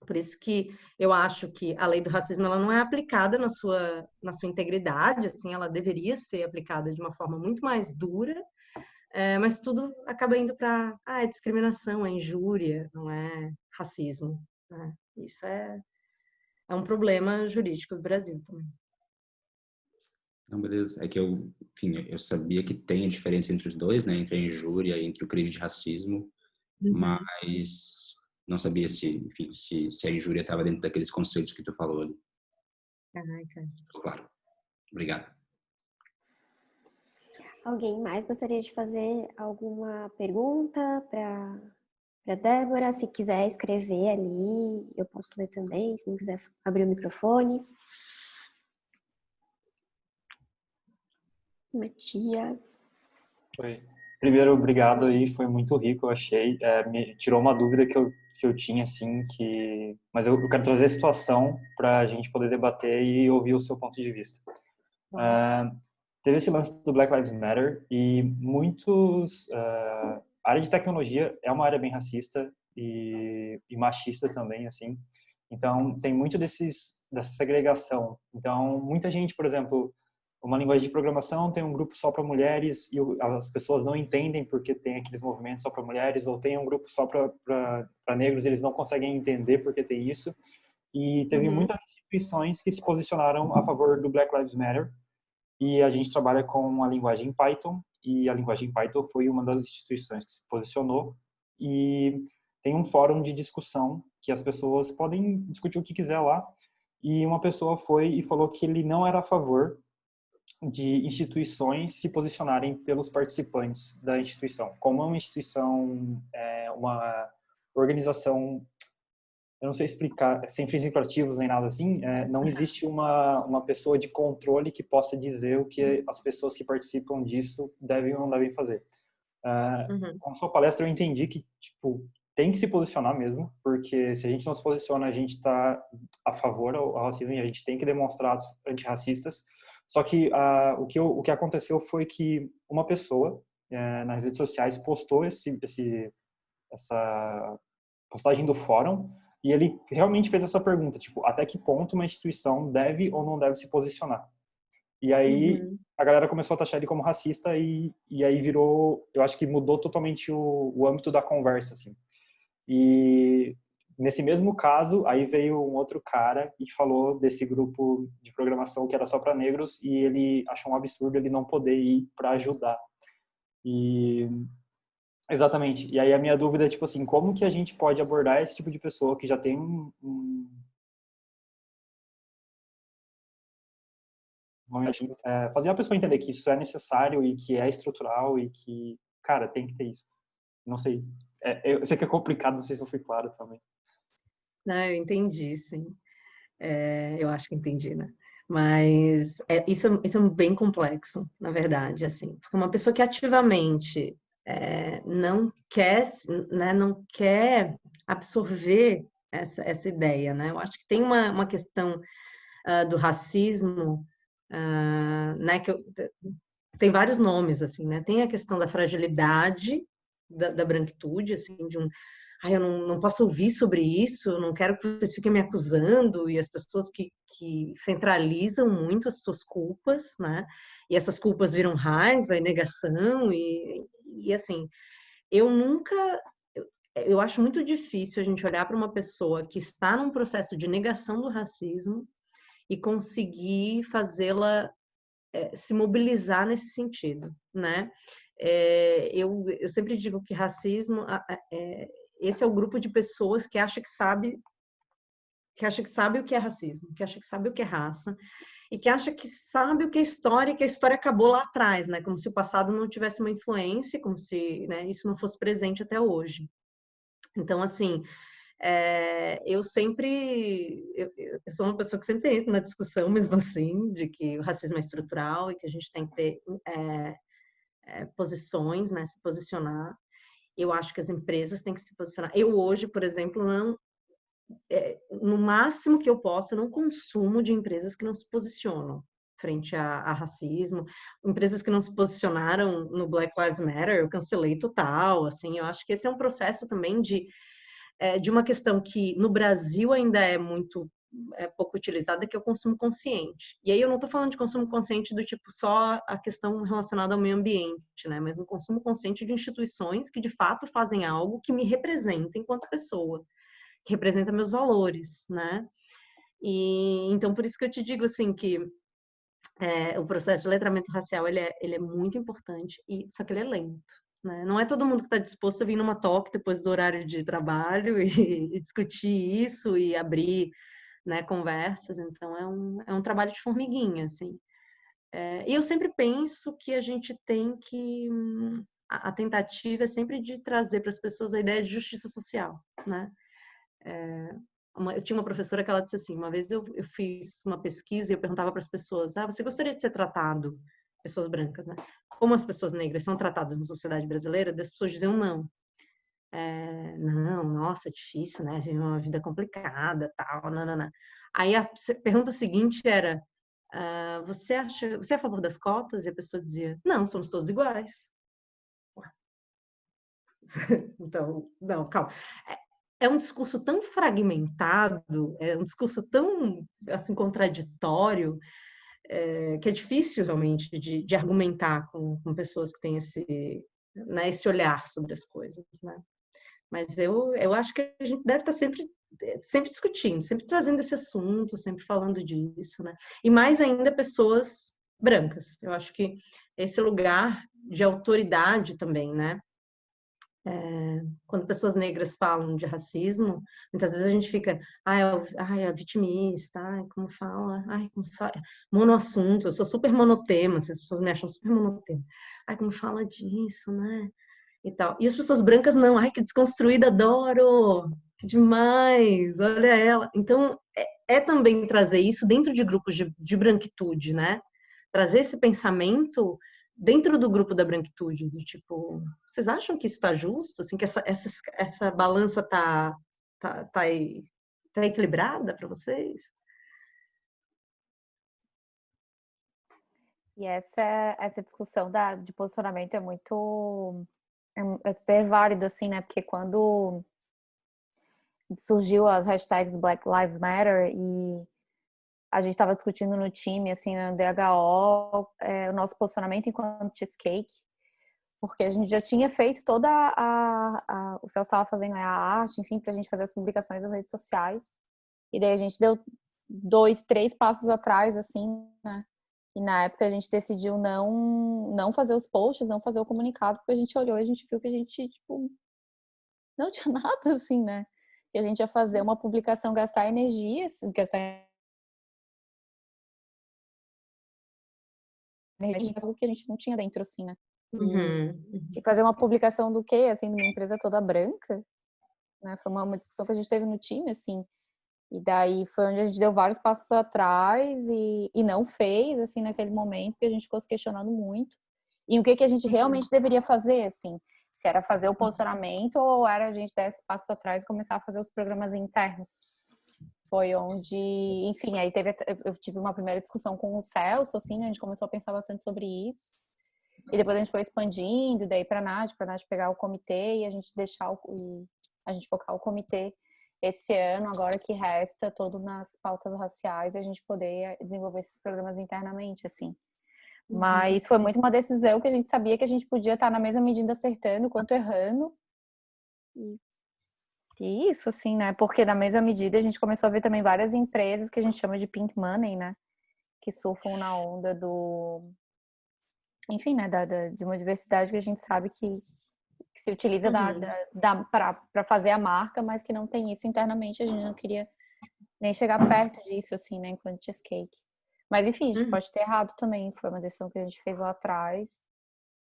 Por isso que eu acho que a lei do racismo ela não é aplicada na sua integridade, assim, ela deveria ser aplicada de uma forma muito mais dura, mas tudo acaba indo para é discriminação, é injúria, não é racismo, né? Isso é um problema jurídico do Brasil também. Não, beleza. É que enfim, eu sabia que tem a diferença entre os dois, né? Entre a injúria e entre o crime de racismo, mas não sabia enfim, se a injúria estava dentro daqueles conceitos que tu falou ali. Claro. Obrigado. Alguém mais gostaria de fazer alguma pergunta para Débora? Se quiser escrever ali, eu posso ler também, se não quiser abrir o microfone. Matias. Oi. Primeiro, obrigado aí, foi muito rico, eu achei. Me tirou uma dúvida que eu tinha, assim, mas eu quero trazer a situação para a gente poder debater e ouvir o seu ponto de vista. Teve esse lance do Black Lives Matter e a área de tecnologia é uma área bem racista e machista também, assim. Então, tem muito dessa segregação. Então, muita gente, por exemplo, uma linguagem de programação tem um grupo só para mulheres e as pessoas não entendem porque tem aqueles movimentos só para mulheres, ou tem um grupo só para negros e eles não conseguem entender porque tem isso. E teve muitas instituições que se posicionaram a favor do Black Lives Matter, e a gente trabalha com a linguagem Python, e a linguagem Python foi uma das instituições que se posicionou, e tem um fórum de discussão que as pessoas podem discutir o que quiser lá, e uma pessoa foi e falou que ele não era a favor de instituições se posicionarem pelos participantes da instituição. Como uma instituição, uma organização, eu não sei explicar, sem fins lucrativos nem nada assim, não existe uma pessoa de controle que possa dizer o que as pessoas que participam disso devem ou não devem fazer. Com a sua palestra eu entendi que, tipo, tem que se posicionar mesmo, porque se a gente não se posiciona, a gente está a favor ao racismo e a gente tem que demonstrar atos antirracistas. Só que o que aconteceu foi que uma pessoa nas redes sociais postou essa postagem do fórum e ele realmente fez essa pergunta, tipo, até que ponto uma instituição deve ou não deve se posicionar? E aí a galera começou a taxar ele como racista e aí virou, eu acho que mudou totalmente o âmbito da conversa, assim. E nesse mesmo caso, aí veio um outro cara e falou desse grupo de programação que era só para negros e ele achou um absurdo ele não poder ir para ajudar. E exatamente. E aí a minha dúvida é tipo assim, como que a gente pode abordar esse tipo de pessoa que já tem fazer a pessoa entender que isso é necessário e que é estrutural e que, cara, tem que ter isso. Não sei. Eu sei que é complicado, não sei se eu fui claro também. Não, eu entendi, sim. Eu acho que entendi, né? Mas isso é bem complexo, na verdade, assim. Porque uma pessoa que ativamente não quer, né, não quer absorver essa ideia, né? Eu acho que tem uma questão do racismo, né? Tem vários nomes, assim, né? Tem a questão da fragilidade da branquitude, assim, de eu não posso ouvir sobre isso, eu não quero que vocês fiquem me acusando, e as pessoas que centralizam muito as suas culpas, né? E essas culpas viram raiva e negação, e assim, eu acho muito difícil a gente olhar para uma pessoa que está num processo de negação do racismo e conseguir fazê-la se mobilizar nesse sentido, né? Eu sempre digo que racismo esse é o grupo de pessoas que acha que sabe o que é racismo, que acha que sabe o que é raça e que acha que sabe o que é história, e que a história acabou lá atrás, né? Como se o passado não tivesse uma influência, como se, né, isso não fosse presente até hoje. Então, assim, eu sou uma pessoa que sempre entra na discussão, mesmo assim, de que o racismo é estrutural e que a gente tem que ter posições, né, se posicionar. Eu acho que as empresas têm que se posicionar. Eu hoje, por exemplo, não, no máximo que eu posso, eu não consumo de empresas que não se posicionam frente a racismo, empresas que não se posicionaram no Black Lives Matter, eu cancelei total, assim, eu acho que esse é um processo também de uma questão que no Brasil ainda é muito pouco utilizada, que é o consumo consciente. E aí eu não estou falando de consumo consciente do tipo só a questão relacionada ao meio ambiente, né? Mas um consumo consciente de instituições que de fato fazem algo que me representa enquanto pessoa, que representa meus valores, né? E então por isso que eu te digo assim que o processo de letramento racial ele é muito importante e só que ele é lento. Né? Não é todo mundo que está disposto a vir numa talk depois do horário de trabalho e discutir isso e abrir, né, conversas. Então é um trabalho de formiguinha, assim. E eu sempre penso que a gente tem que a tentativa é sempre de trazer para as pessoas a ideia de justiça social, né? Eu tinha uma professora que ela disse assim, uma vez eu fiz uma pesquisa e eu perguntava para as pessoas, você gostaria de ser tratado, pessoas brancas, né? Como as pessoas negras são tratadas na sociedade brasileira? As pessoas diziam não. Não, nossa, é difícil, né? Viver uma vida complicada, tal, não. Aí a pergunta seguinte era, você é a favor das cotas? E a pessoa dizia, não, somos todos iguais. Então, não, calma. É um discurso tão fragmentado, é um discurso tão assim contraditório, que é difícil realmente de argumentar com pessoas que têm né, esse olhar sobre as coisas, né? Mas eu acho que a gente deve estar sempre discutindo, sempre trazendo esse assunto, sempre falando disso, né? E mais ainda pessoas brancas. Eu acho que esse lugar de autoridade também, né? Quando pessoas negras falam de racismo, muitas vezes a gente fica, é vitimista, como fala, como só, monoassunto, eu sou super monotema, assim, as pessoas me acham super monotema. Como fala disso, né? E tal. E as pessoas brancas não, que desconstruída, adoro, que demais, olha ela. Então, é também trazer isso dentro de grupos de branquitude, né? Trazer esse pensamento dentro do grupo da branquitude, do tipo, vocês acham que isso está justo? Assim, que essa balança tá equilibrada para vocês? E essa discussão de posicionamento é super válido, assim, né? Porque quando surgiu as hashtags Black Lives Matter e a gente estava discutindo no time, assim, no DHO, o nosso posicionamento enquanto cheesecake, porque a gente já tinha feito toda o Celso estava fazendo a arte, enfim, pra gente fazer as publicações nas redes sociais. E daí a gente deu 2, 3 passos atrás, assim, né? E na época a gente decidiu não fazer os posts, não fazer o comunicado, porque a gente olhou e a gente viu que a gente, tipo, não tinha nada assim, né? Que a gente ia fazer uma publicação, gastar energia algo que a gente não tinha dentro, assim, né? E fazer uma publicação do quê? Assim, de uma empresa toda branca, né? Foi uma discussão que a gente teve no time, assim. E daí foi onde a gente deu vários passos atrás e não fez, assim, naquele momento, porque a gente ficou se questionando muito. E o que a gente realmente deveria fazer, assim. Se era fazer o posicionamento ou era a gente dar esses passos atrás e começar a fazer os programas internos. Foi onde, enfim, aí eu tive uma primeira discussão com o Celso, assim, a gente começou a pensar bastante sobre isso. E depois a gente foi expandindo, daí para a Nath pegar o comitê e a gente a gente focar o comitê esse ano, agora que resta, todo nas pautas raciais, e a gente poder desenvolver esses programas internamente, assim. Mas foi muito uma decisão que a gente sabia que a gente podia estar na mesma medida acertando quanto errando. E isso, assim, né? Porque na mesma medida a gente começou a ver também várias empresas que a gente chama de pink money, né? Que surfam na onda enfim, né? De uma diversidade que a gente sabe que se utiliza para fazer a marca, mas que não tem isso internamente. A gente não queria nem chegar perto disso, assim, né? Enquanto cheesecake. Mas, enfim, a gente pode ter errado também. Foi uma decisão que a gente fez lá atrás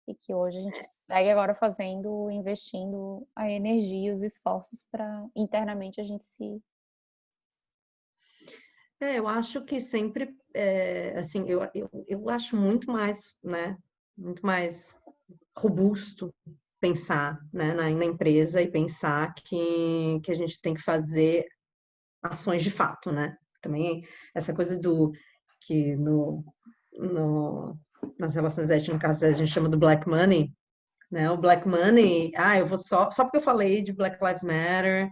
e que hoje a gente segue agora investindo a energia e os esforços para internamente a gente se... Eu acho que sempre, assim, eu acho muito mais, né? Muito mais robusto pensar, né, na empresa e pensar que a gente tem que fazer ações de fato, né? Também essa coisa do que nas relações étnicas a gente chama do black money, né? O black money, eu vou só porque eu falei de Black Lives Matter,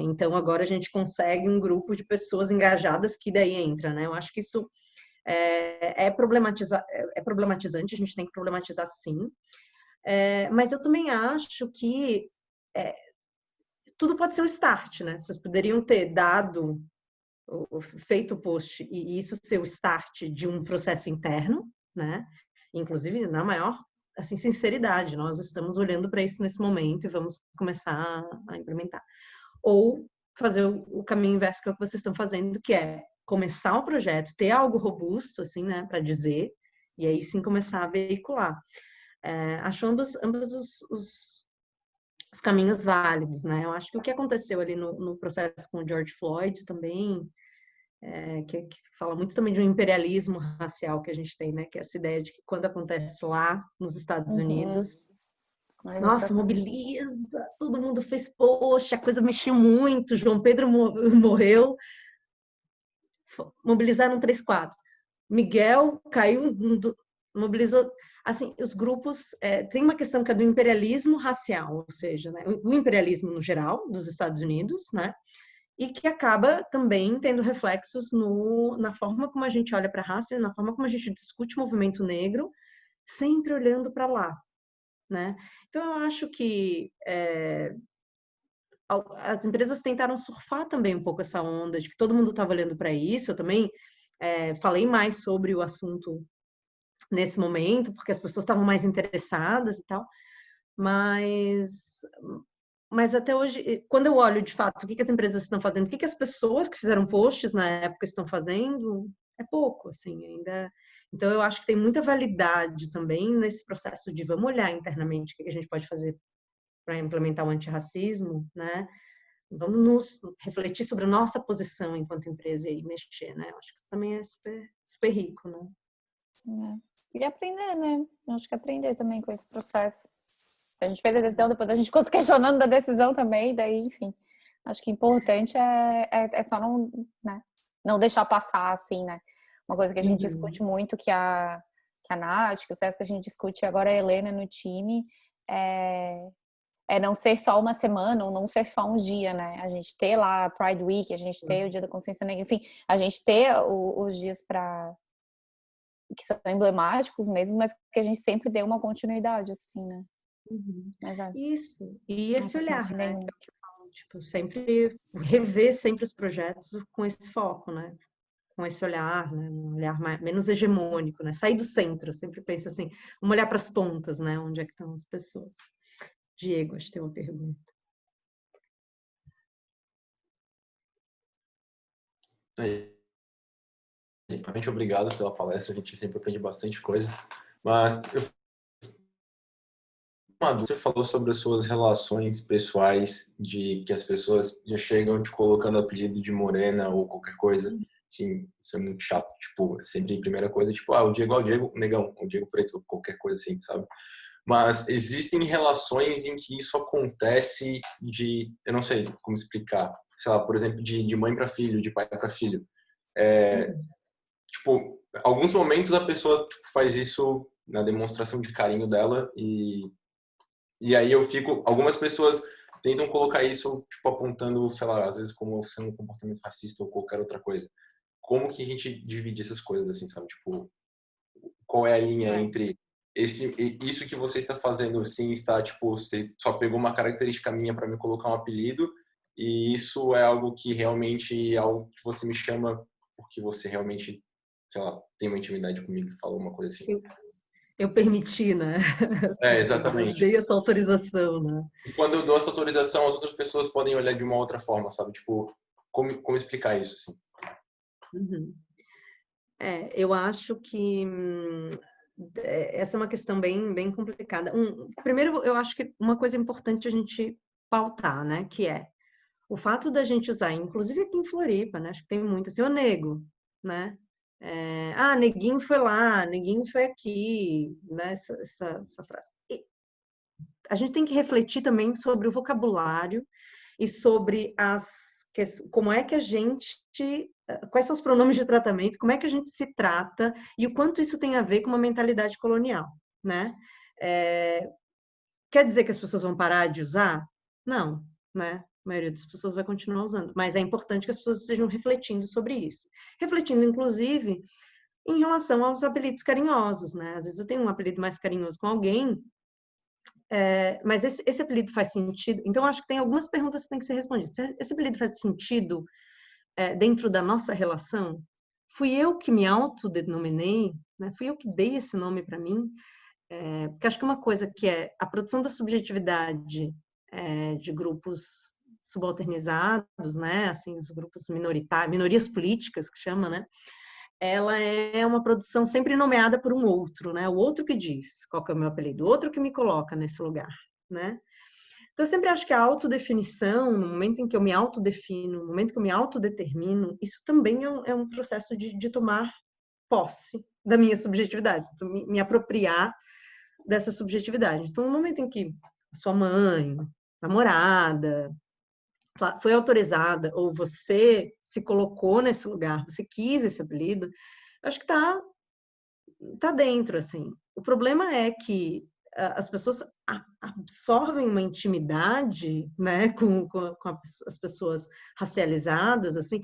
então agora a gente consegue um grupo de pessoas engajadas que daí entra, né? Eu acho que isso é problematizante, a gente tem que problematizar sim, mas eu também acho que tudo pode ser um start, né? Vocês poderiam ter feito o post e isso ser o start de um processo interno, né? Inclusive, na maior assim, sinceridade, nós estamos olhando para isso nesse momento e vamos começar a implementar. Ou fazer o caminho inverso que é o que vocês estão fazendo, que é começar o projeto, ter algo robusto, assim, né, para dizer, e aí sim começar a veicular. Acho ambos os caminhos válidos, né? Eu acho que o que aconteceu ali no processo com o George Floyd também, que fala muito também de um imperialismo racial que a gente tem, né? Que é essa ideia de que quando acontece lá nos Estados Unidos, nossa, mobiliza, todo mundo fez post, a coisa mexeu muito, João Pedro morreu, mobilizaram 3-4. Miguel caiu, mobilizou, assim, os grupos, tem uma questão que é do imperialismo racial, ou seja, né, o imperialismo no geral dos Estados Unidos, né, e que acaba também tendo reflexos na forma como a gente olha para a raça, na forma como a gente discute o movimento negro, sempre olhando para lá, né? Então eu acho que as empresas tentaram surfar também um pouco essa onda de que todo mundo estava olhando para isso. Eu também falei mais sobre o assunto nesse momento, porque as pessoas estavam mais interessadas e tal, mas até hoje, quando eu olho de fato o que as empresas estão fazendo, o que as pessoas que fizeram posts na época estão fazendo, é pouco, assim, ainda. Então eu acho que tem muita validade também nesse processo de vamos olhar internamente o que a gente pode fazer para implementar o antirracismo, né? Vamos nos refletir sobre a nossa posição enquanto empresa e mexer, né? Eu acho que isso também é super, super rico, né? E aprender, né? Eu acho que aprender também com esse processo. A gente fez a decisão, depois a gente ficou se questionando da decisão também, daí, enfim. Acho que o importante é só não deixar passar, assim, né? Uma coisa que a gente discute muito, que a Nath, que o César, que a gente discute agora, a Helena no time, é não ser só uma semana ou não ser só um dia, né? A gente ter lá a Pride Week, a gente ter o Dia da Consciência Negra, enfim, a gente ter os dias que são emblemáticos mesmo, mas que a gente sempre dê uma continuidade, assim, né? Isso, e esse olhar, né? Tipo, sempre rever sempre os projetos com esse foco, né? Com esse olhar, né? Um olhar menos hegemônico, né? Sair do centro, sempre pensa assim, vamos olhar para as pontas, né? Onde é que estão as pessoas? Diego, acho que tem uma pergunta. Realmente obrigado pela palestra, a gente sempre aprende bastante coisa, mas você falou sobre as suas relações pessoais, de que as pessoas já chegam te colocando apelido de morena ou qualquer coisa. Sim, isso é muito chato. Tipo, sempre a primeira coisa, tipo, o Diego é o Diego negão, o Diego preto, qualquer coisa assim, sabe? Mas existem relações em que isso acontece eu não sei como explicar, sei lá, por exemplo, de mãe para filho, de pai para filho. Tipo, alguns momentos a pessoa faz isso na demonstração de carinho dela e aí algumas pessoas tentam colocar isso, tipo, apontando, sei lá, às vezes como sendo um comportamento racista ou qualquer outra coisa. Como que a gente divide essas coisas, assim, sabe? Tipo, qual é a linha entre isso que você está fazendo, sim, está, tipo, você só pegou uma característica minha para me colocar um apelido e isso é algo que realmente é algo que você me chama porque você realmente, sei lá, tem uma intimidade comigo e falou uma coisa assim. Eu permiti, né? Exatamente. Eu dei essa autorização, né? E quando eu dou essa autorização, as outras pessoas podem olhar de uma outra forma, sabe? Tipo, como explicar isso, assim? Eu acho que essa é uma questão bem, bem complicada. Primeiro, eu acho que uma coisa importante a gente pautar, né? Que é o fato da gente usar, inclusive aqui em Floripa, né? Acho que tem muito assim, o nego, né? Neguinho foi lá, neguinho foi aqui, né? Essa frase. a gente tem que refletir também sobre o vocabulário e sobre como é que a gente, quais são os pronomes de tratamento, como é que a gente se trata e o quanto isso tem a ver com uma mentalidade colonial, né? Quer dizer que as pessoas vão parar de usar? Não, né? A maioria das pessoas vai continuar usando, mas é importante que as pessoas estejam refletindo sobre isso. Refletindo, inclusive, em relação aos apelidos carinhosos, né? Às vezes eu tenho um apelido mais carinhoso com alguém, mas esse apelido faz sentido? Então, acho que tem algumas perguntas que têm que ser respondidas. Esse apelido faz sentido dentro da nossa relação? Fui eu que me autodenominei, né? Fui eu que dei esse nome para mim? Porque acho que uma coisa que é a produção da subjetividade de grupos subalternizados, né? Assim, os grupos minoritários, minorias políticas que chama, né? Ela é uma produção sempre nomeada por um outro, né? O outro que diz qual que é o meu apelido, o outro que me coloca nesse lugar, né? Então, eu sempre acho que a autodefinição, no momento em que eu me autodefino, no momento que eu me autodetermino, isso também é um processo de tomar posse da minha subjetividade, então, me apropriar dessa subjetividade. Então, no momento em que sua mãe, namorada, foi autorizada, ou você se colocou nesse lugar, você quis esse apelido, acho que tá dentro, assim. O problema é que as pessoas absorvem uma intimidade, né, com as pessoas racializadas, assim,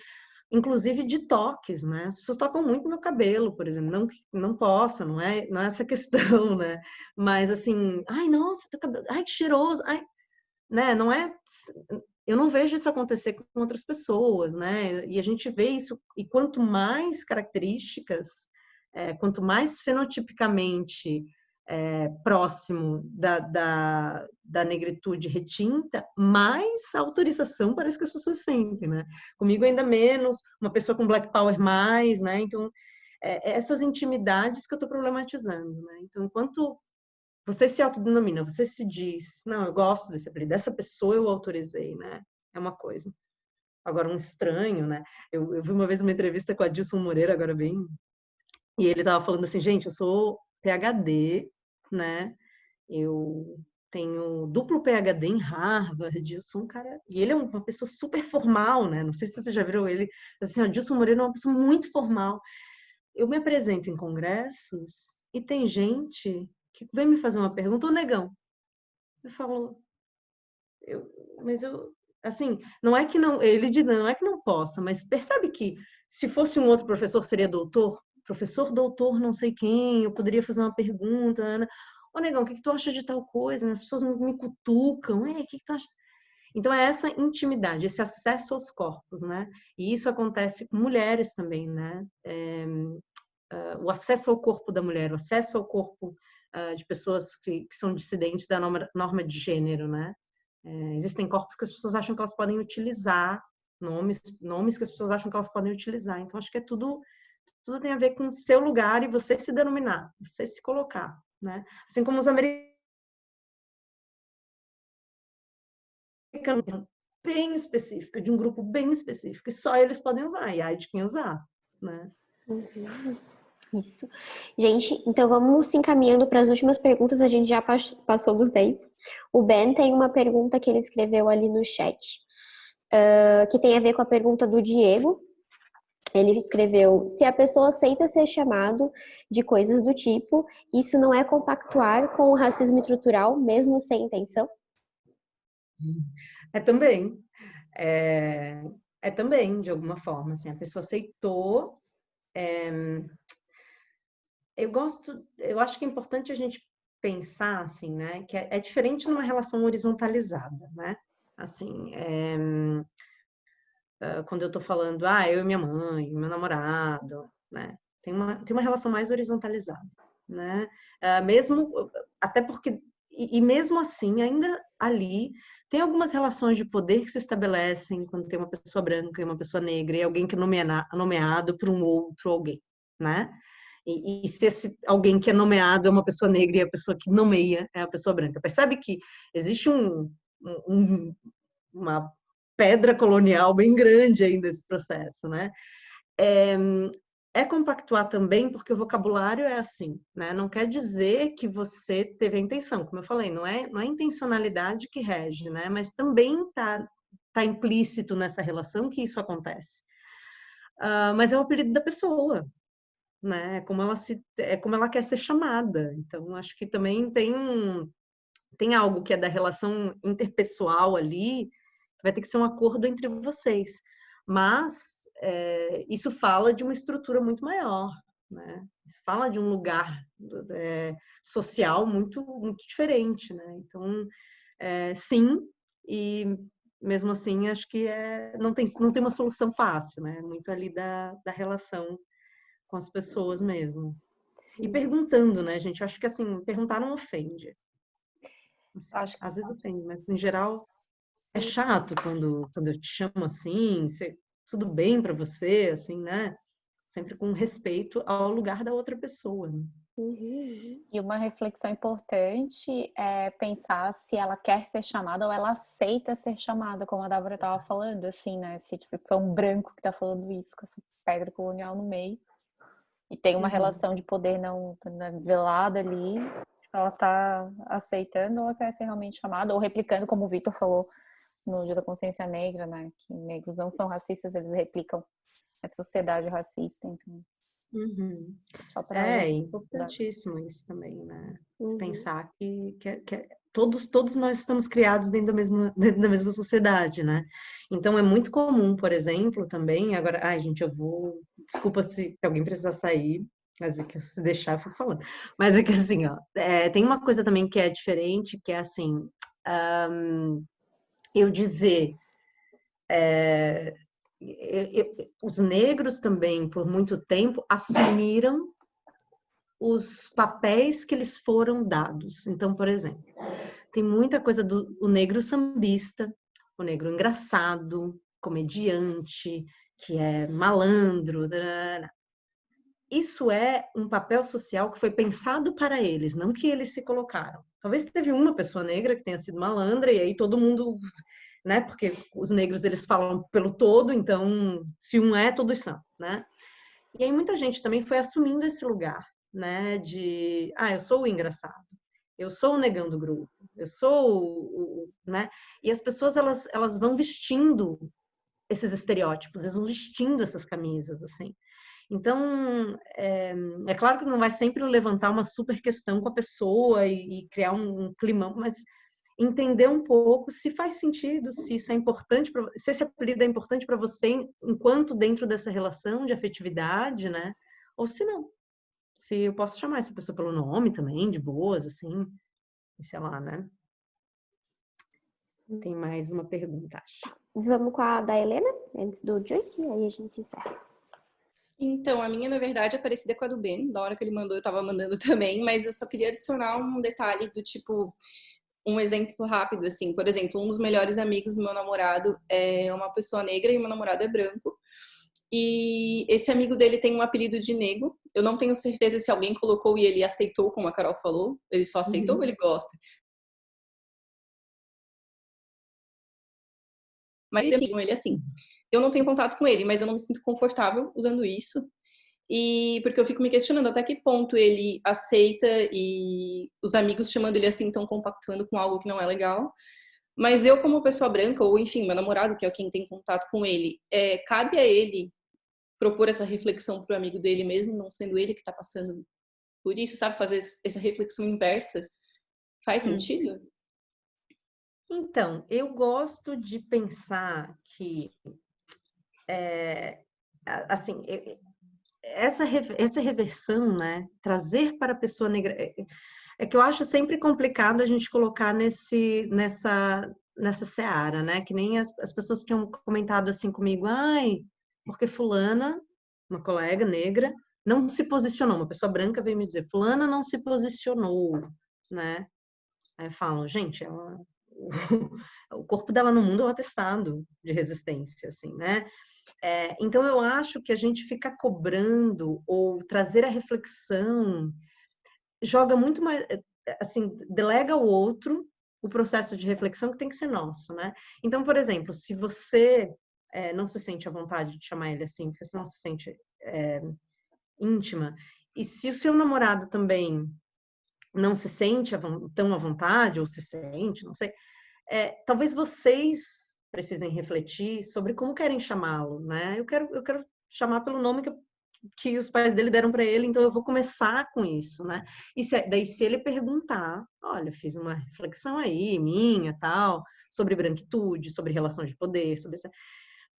inclusive de toques, né? As pessoas tocam muito no meu cabelo, por exemplo, não possa, não é essa questão, né? Mas assim, ai, nossa, teu cabelo, ai, que cheiroso, ai, né? Não é, eu não vejo isso acontecer com outras pessoas, né? E a gente vê isso, e quanto mais características, quanto mais fenotipicamente próximo da negritude retinta, mais autorização parece que as pessoas sentem, né? Comigo ainda menos, uma pessoa com Black Power mais, né? Então, essas intimidades que eu estou problematizando, né? Então, enquanto você se autodenomina, você se diz, não, eu gosto desse apelido, dessa pessoa eu autorizei, né? É uma coisa. Agora, um estranho, né? Eu vi uma vez uma entrevista com a Dilson Moreira, agora bem, e ele tava falando assim, gente, eu sou PhD, né? Eu tenho duplo PhD em Harvard, eu sou um cara... E ele é uma pessoa super formal, né? Não sei se você já viu ele, mas assim, o Dilson Moreira é uma pessoa muito formal. Eu me apresento em congressos e tem gente que vem me fazer uma pergunta, ô negão, eu falo, mas eu, assim, não é que não, ele diz, não é que não possa, mas percebe que se fosse um outro professor seria doutor? Professor, doutor, não sei quem, eu poderia fazer uma pergunta, Ana. Ô negão, o que tu acha de tal coisa? As pessoas me cutucam, o que tu acha? Então, é essa intimidade, esse acesso aos corpos, né? E isso acontece com mulheres também, né? O acesso ao corpo da mulher, o acesso ao corpo de pessoas que são dissidentes da norma de gênero, né? Existem corpos que as pessoas acham que elas podem utilizar, nomes que as pessoas acham que elas podem utilizar. Então, acho que tudo tem a ver com o seu lugar e você se denominar, você se colocar, né? Assim como os americanos bem específica, de um grupo bem específico, e só eles podem usar, e aí de quem usar, né? Isso. Gente, então vamos se encaminhando para as últimas perguntas, a gente já passou do tempo. O Ben tem uma pergunta que ele escreveu ali no chat, que tem a ver com a pergunta do Diego. Ele escreveu, se a pessoa aceita ser chamado de coisas do tipo, isso não é compactuar com o racismo estrutural, mesmo sem intenção? Também. Também, de alguma forma. Assim, a pessoa aceitou. Eu acho que é importante a gente pensar, assim, né? Que é diferente numa relação horizontalizada, né? Assim, quando eu tô falando, eu e minha mãe, meu namorado, né? Tem uma relação mais horizontalizada, né? Mesmo, até porque, e mesmo assim, ainda ali, tem algumas relações de poder que se estabelecem quando tem uma pessoa branca e uma pessoa negra e alguém que é nomeado por um outro alguém, né? E se esse alguém que é nomeado é uma pessoa negra e a pessoa que nomeia é a pessoa branca. Percebe que existe uma pedra colonial bem grande aí nesse processo, né? é compactuar também, porque o vocabulário é assim, né? Não quer dizer que você teve a intenção, como eu falei, não é a intencionalidade que rege, né? Mas também tá implícito nessa relação que isso acontece. Mas é o apelido da pessoa, né? É como ela quer ser chamada. Então, acho que também tem algo que é da relação interpessoal ali, vai ter que ser um acordo entre vocês. Mas isso fala de uma estrutura muito maior, né? Isso fala de um lugar social muito, muito diferente, né? Então, sim, e mesmo assim, acho que não tem uma solução fácil, né? Muito ali da relação com as pessoas mesmo. E perguntando, né, gente? Acho que, assim, perguntar não ofende. Acho que Às vezes ofende, mas, em geral, é chato quando eu te chamo assim, tudo bem para você, assim, né? Sempre com respeito ao lugar da outra pessoa. Né? E uma reflexão importante é pensar se ela quer ser chamada ou ela aceita ser chamada, como a Débora estava falando, assim, né? Se tipo, foi um branco que está falando isso, com essa pedra colonial no meio. E tem uma relação de poder não velada ali, ela está aceitando ou ela quer ser realmente chamada, ou replicando, como o Vitor falou no Dia da Consciência Negra, né? Que negros não são racistas, eles replicam a sociedade racista, então... É importantíssimo isso também, né? Pensar que todos nós estamos criados dentro da mesma sociedade, né? Então é muito comum, por exemplo, também, agora, ai gente, desculpa se alguém precisar sair, mas é que se deixar eu fico falando. Mas é que assim, ó, tem uma coisa também que é diferente, que é assim, eu dizer os negros também, por muito tempo, assumiram os papéis que eles foram dados. Então, por exemplo, tem muita coisa do negro sambista, o negro engraçado, comediante, que é malandro. Isso é um papel social que foi pensado para eles, não que eles se colocaram. Talvez teve uma pessoa negra que tenha sido malandra e aí todo mundo, né? Porque os negros eles falam pelo todo, então se um todos são, né? E aí muita gente também foi assumindo esse lugar, né? De, eu sou o engraçado, eu sou o negão do grupo, eu sou né? E as pessoas elas vão vestindo esses estereótipos, eles vão vestindo essas camisas assim. Então, é claro que não vai sempre levantar uma super questão com a pessoa e criar um climão, mas entender um pouco se faz sentido, se isso é importante, se esse apelido é importante para você enquanto dentro dessa relação de afetividade, né? Ou se não. Se eu posso chamar essa pessoa pelo nome também, de boas, assim, sei lá, né? Tem mais uma pergunta, acho. Vamos com a da Helena, antes do Joyce, aí a gente se encerra. Então, a minha, na verdade, é parecida com a do Ben. Da hora que ele mandou, eu tava mandando também, mas eu só queria adicionar um detalhe do tipo, um exemplo rápido, assim. Por exemplo, um dos melhores amigos do meu namorado é uma pessoa negra e meu namorado é branco. E esse amigo dele tem um apelido de nego. Eu não tenho certeza se alguém colocou e ele aceitou, como a Carol falou. Ele só aceitou ou ele gosta? Mas ele assim. Eu não tenho contato com ele, mas eu não me sinto confortável usando isso. E porque eu fico me questionando até que ponto ele aceita e os amigos chamando ele assim estão compactuando com algo que não é legal. Mas eu, como pessoa branca, ou enfim, meu namorado, que é quem tem contato com ele, cabe a ele propor essa reflexão pro amigo dele mesmo, não sendo ele que tá passando por isso, sabe? Fazer essa reflexão inversa. Faz sentido? Então, eu gosto de pensar que, assim, essa reversão, né, trazer para a pessoa negra, que eu acho sempre complicado a gente colocar nessa seara, né, que nem as pessoas tinham comentado assim comigo, porque fulana, uma colega negra, não se posicionou, uma pessoa branca veio me dizer, fulana não se posicionou, né, aí eu falo, gente, o corpo dela no mundo é um atestado de resistência, assim, né? Então, eu acho que a gente ficar cobrando ou trazer a reflexão joga muito mais, assim, delega ao outro o processo de reflexão que tem que ser nosso, né? Então, por exemplo, se você não se sente à vontade de chamar ele assim, porque você não se sente íntima. E se o seu namorado também não se sente tão à vontade, ou se sente, não sei, talvez vocês precisem refletir sobre como querem chamá-lo, né? Eu quero chamar pelo nome que os pais dele deram para ele, então eu vou começar com isso, né? E daí, se ele perguntar, olha, fiz uma reflexão aí, minha, tal, sobre branquitude, sobre relações de poder, sobre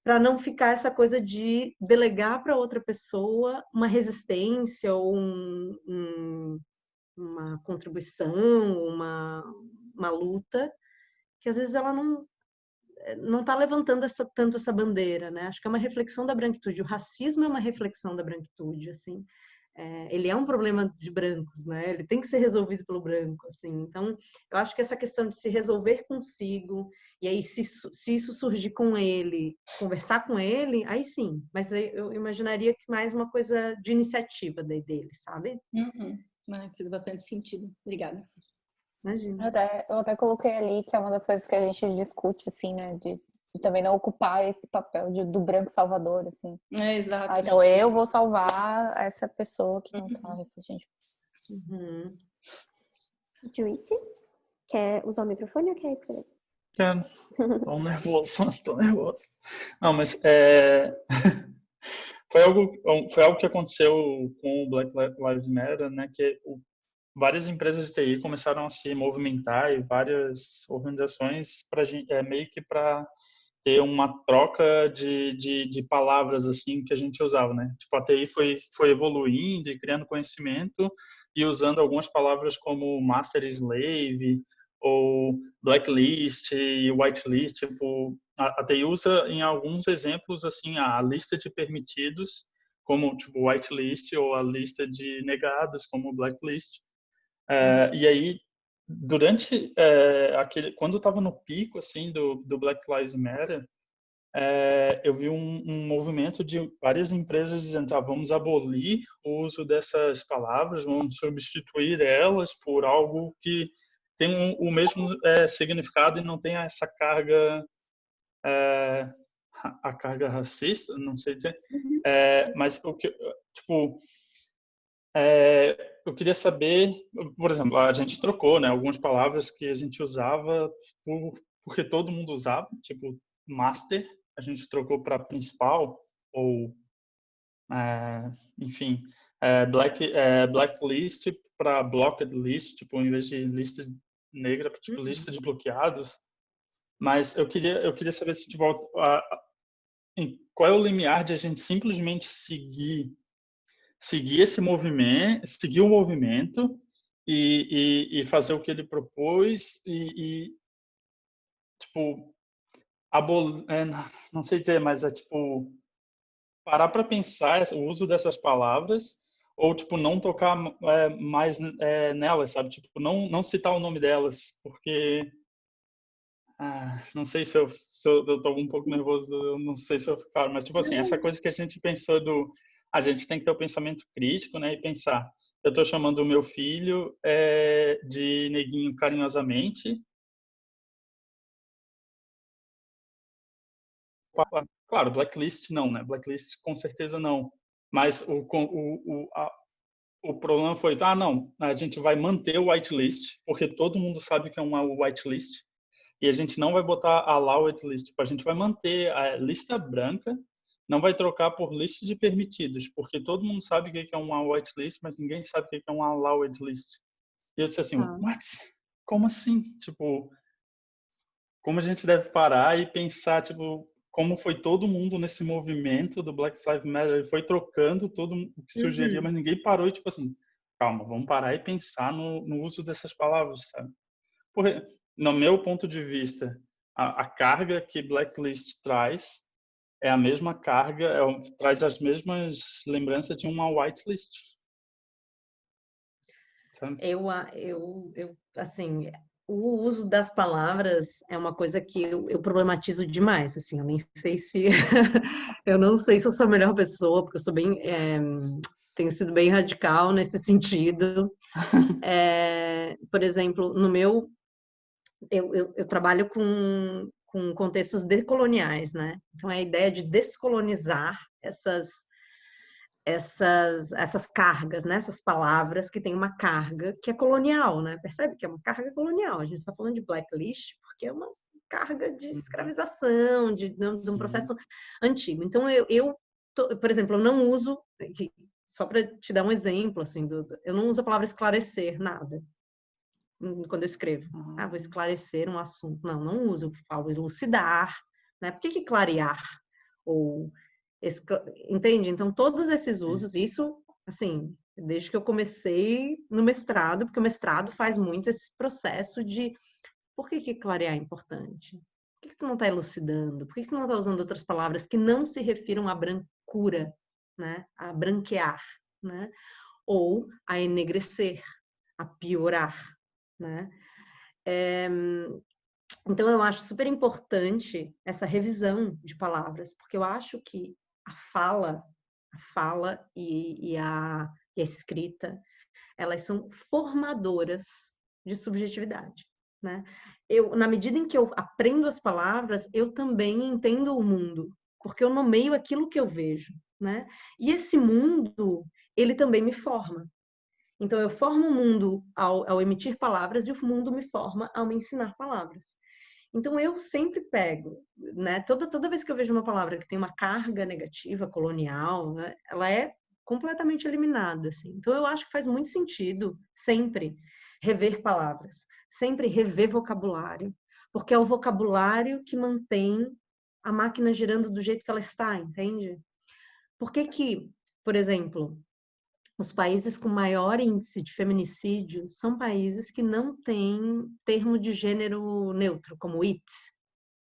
para não ficar essa coisa de delegar para outra pessoa uma resistência ou uma contribuição, uma luta, que às vezes ela não está levantando tanto essa bandeira, né? Acho que é uma reflexão da branquitude. O racismo é uma reflexão da branquitude, assim. Ele é um problema de brancos, né? Ele tem que ser resolvido pelo branco, assim. Então, eu acho que essa questão de se resolver consigo, e aí se isso surgir com ele, conversar com ele, aí sim. Mas eu imaginaria que mais uma coisa de iniciativa dele, sabe? Fez bastante sentido. Obrigada. Imagina. Eu até coloquei ali que é uma das coisas que a gente discute, assim, né? De também não ocupar esse papel do branco salvador, assim. Exato. Então eu vou salvar essa pessoa que não tá refletindo. Joyce, quer usar o microfone ou quer escrever? Quero. Tô nervoso. Não, mas foi algo que aconteceu com o Black Lives Matter, né? Que várias empresas de TI começaram a se movimentar e várias organizações meio que para ter uma troca de palavras assim que a gente usava, né? Tipo, a TI foi evoluindo e criando conhecimento e usando algumas palavras como master slave ou blacklist e whitelist. Tipo, a TI usa em alguns exemplos assim a lista de permitidos como tipo whitelist ou a lista de negados como blacklist. E aí, durante quando estava no pico assim do Black Lives Matter, eu vi um movimento de várias empresas dizendo: vamos abolir o uso dessas palavras, vamos substituir elas por algo que tem o mesmo significado e não tem essa carga, a carga racista, não sei dizer, mas o que, tipo, eu queria saber, por exemplo, a gente trocou, né, algumas palavras que a gente usava porque todo mundo usava, tipo master, a gente trocou para principal ou, enfim, blacklist para blocked list, tipo, em vez de lista negra, tipo lista de bloqueados. Mas eu queria saber se tipo, qual é o limiar de a gente simplesmente seguir esse movimento, seguir o movimento e fazer o que ele propôs e tipo, não sei dizer, mas tipo, parar para pensar o uso dessas palavras ou tipo não tocar mais nelas, sabe? Tipo, não citar o nome delas, porque não sei se eu tô um pouco nervoso, eu não sei se eu ficar, mas tipo assim, essa coisa que a gente pensou a gente tem que ter o pensamento crítico, né, e pensar, eu estou chamando o meu filho de neguinho carinhosamente. Claro, blacklist não, né? Blacklist com certeza não. Mas o problema foi, não, a gente vai manter o whitelist, porque todo mundo sabe que é uma whitelist, e a gente não vai botar a allowed list, tipo, a gente vai manter a lista branca, não vai trocar por lista de permitidos, porque todo mundo sabe o que é uma whitelist, mas ninguém sabe o que é uma allowed list. E eu disse assim, what? Como assim? Tipo, como a gente deve parar e pensar, tipo, como foi todo mundo nesse movimento do Black Lives Matter, ele foi trocando tudo o que sugeria, mas ninguém parou e, tipo assim, calma, vamos parar e pensar no uso dessas palavras, sabe? Porque, no meu ponto de vista, a carga que Blacklist traz é a mesma carga, traz as mesmas lembranças de uma whitelist. Sabe? Eu, assim, o uso das palavras é uma coisa que eu problematizo demais, assim, eu nem sei se eu não sei se eu sou a melhor pessoa, porque eu sou bem tenho sido bem radical nesse sentido. Por exemplo, no meu eu trabalho com contextos decoloniais, né? Então a ideia de descolonizar essas cargas, né? Essas palavras que têm uma carga que é colonial, né? Percebe que é uma carga colonial. A gente está falando de blacklist porque é uma carga de escravização, de um processo antigo. Então, por exemplo, eu não uso, só para te dar um exemplo, assim, eu não uso a palavra esclarecer, nada, quando eu escrevo. Vou esclarecer um assunto. Não uso, eu falo elucidar, né? Por que clarear? Ou, entende? Então, todos esses usos, isso, assim, desde que eu comecei no mestrado, porque o mestrado faz muito esse processo de por que clarear é importante? Por que tu não está elucidando? Por que tu não está usando outras palavras que não se refiram à brancura, né? A branquear, né? Ou a enegrecer, a piorar, né? Então, eu acho super importante essa revisão de palavras, porque eu acho que a fala e a escrita, elas são formadoras de subjetividade, né? Na medida em que eu aprendo as palavras, eu também entendo o mundo, porque eu nomeio aquilo que eu vejo, né? E esse mundo, ele também me forma. Então, eu formo o mundo ao emitir palavras e o mundo me forma ao me ensinar palavras. Então, eu sempre pego, né? Toda vez que eu vejo uma palavra que tem uma carga negativa, colonial, né? Ela é completamente eliminada, assim. Então, eu acho que faz muito sentido sempre rever palavras, sempre rever vocabulário, porque é o vocabulário que mantém a máquina girando do jeito que ela está, entende? Por que, por exemplo, os países com maior índice de feminicídio são países que não têm termo de gênero neutro, como it,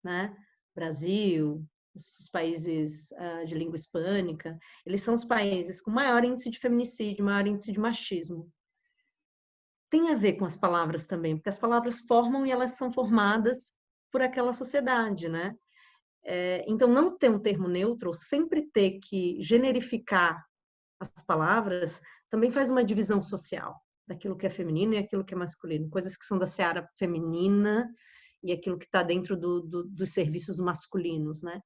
né? Brasil, os países de língua hispânica, eles são os países com maior índice de feminicídio, maior índice de machismo. Tem a ver com as palavras também, porque as palavras formam e elas são formadas por aquela sociedade, né? Então, não ter um termo neutro, sempre ter que generificar as palavras, também faz uma divisão social daquilo que é feminino e aquilo que é masculino. Coisas que são da seara feminina e aquilo que está dentro dos serviços masculinos, né?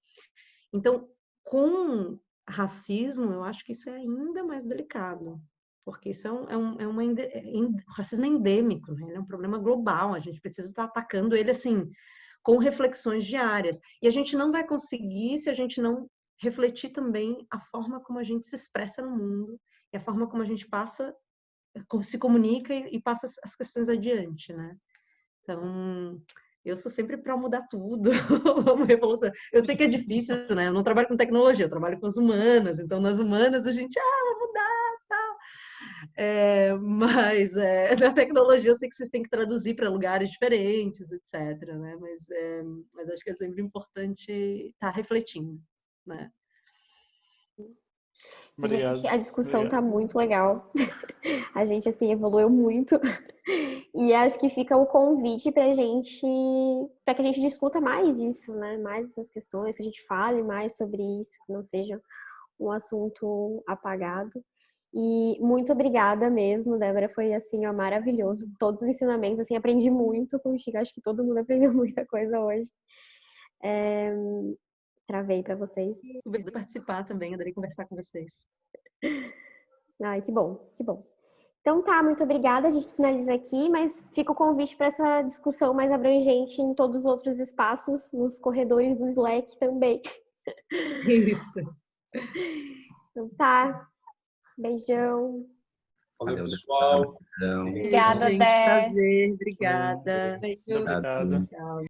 Então, com racismo, eu acho que isso é ainda mais delicado, porque isso o racismo é endêmico, né? Ele é um problema global, a gente precisa estar atacando ele, assim, com reflexões diárias. E a gente não vai conseguir se a gente não refletir também a forma como a gente se expressa no mundo e a forma como a gente se comunica e passa as questões adiante, né? Então, eu sou sempre para mudar tudo, uma revolução. Eu sei que é difícil, né? Eu não trabalho com tecnologia, eu trabalho com as humanas. Então, nas humanas a gente, vai mudar, tal. Mas na tecnologia eu sei que vocês têm que traduzir para lugares diferentes, etc. Né? Mas acho que é sempre importante estar refletindo, né? Obrigado. Gente, a discussão tá muito legal. A gente, assim, evoluiu muito. E acho que fica o convite para que a gente discuta mais isso, né? Mais essas questões, que a gente fale mais sobre isso, que não seja um assunto apagado. E muito obrigada mesmo, Débora. Foi, assim, maravilhoso. Todos os ensinamentos, assim, aprendi muito contigo. Acho que todo mundo aprendeu muita coisa hoje. Travei para vocês. Obrigada por participar também, adorei conversar com vocês. Ai, que bom, que bom. Então tá, muito obrigada. A gente finaliza aqui, mas fica o convite para essa discussão mais abrangente em todos os outros espaços, nos corredores do Slack também. Isso. Então tá. Beijão. Valeu, pessoal. Obrigada, gente, Dé. prazer, obrigada. Beijo. Obrigado. Tchau.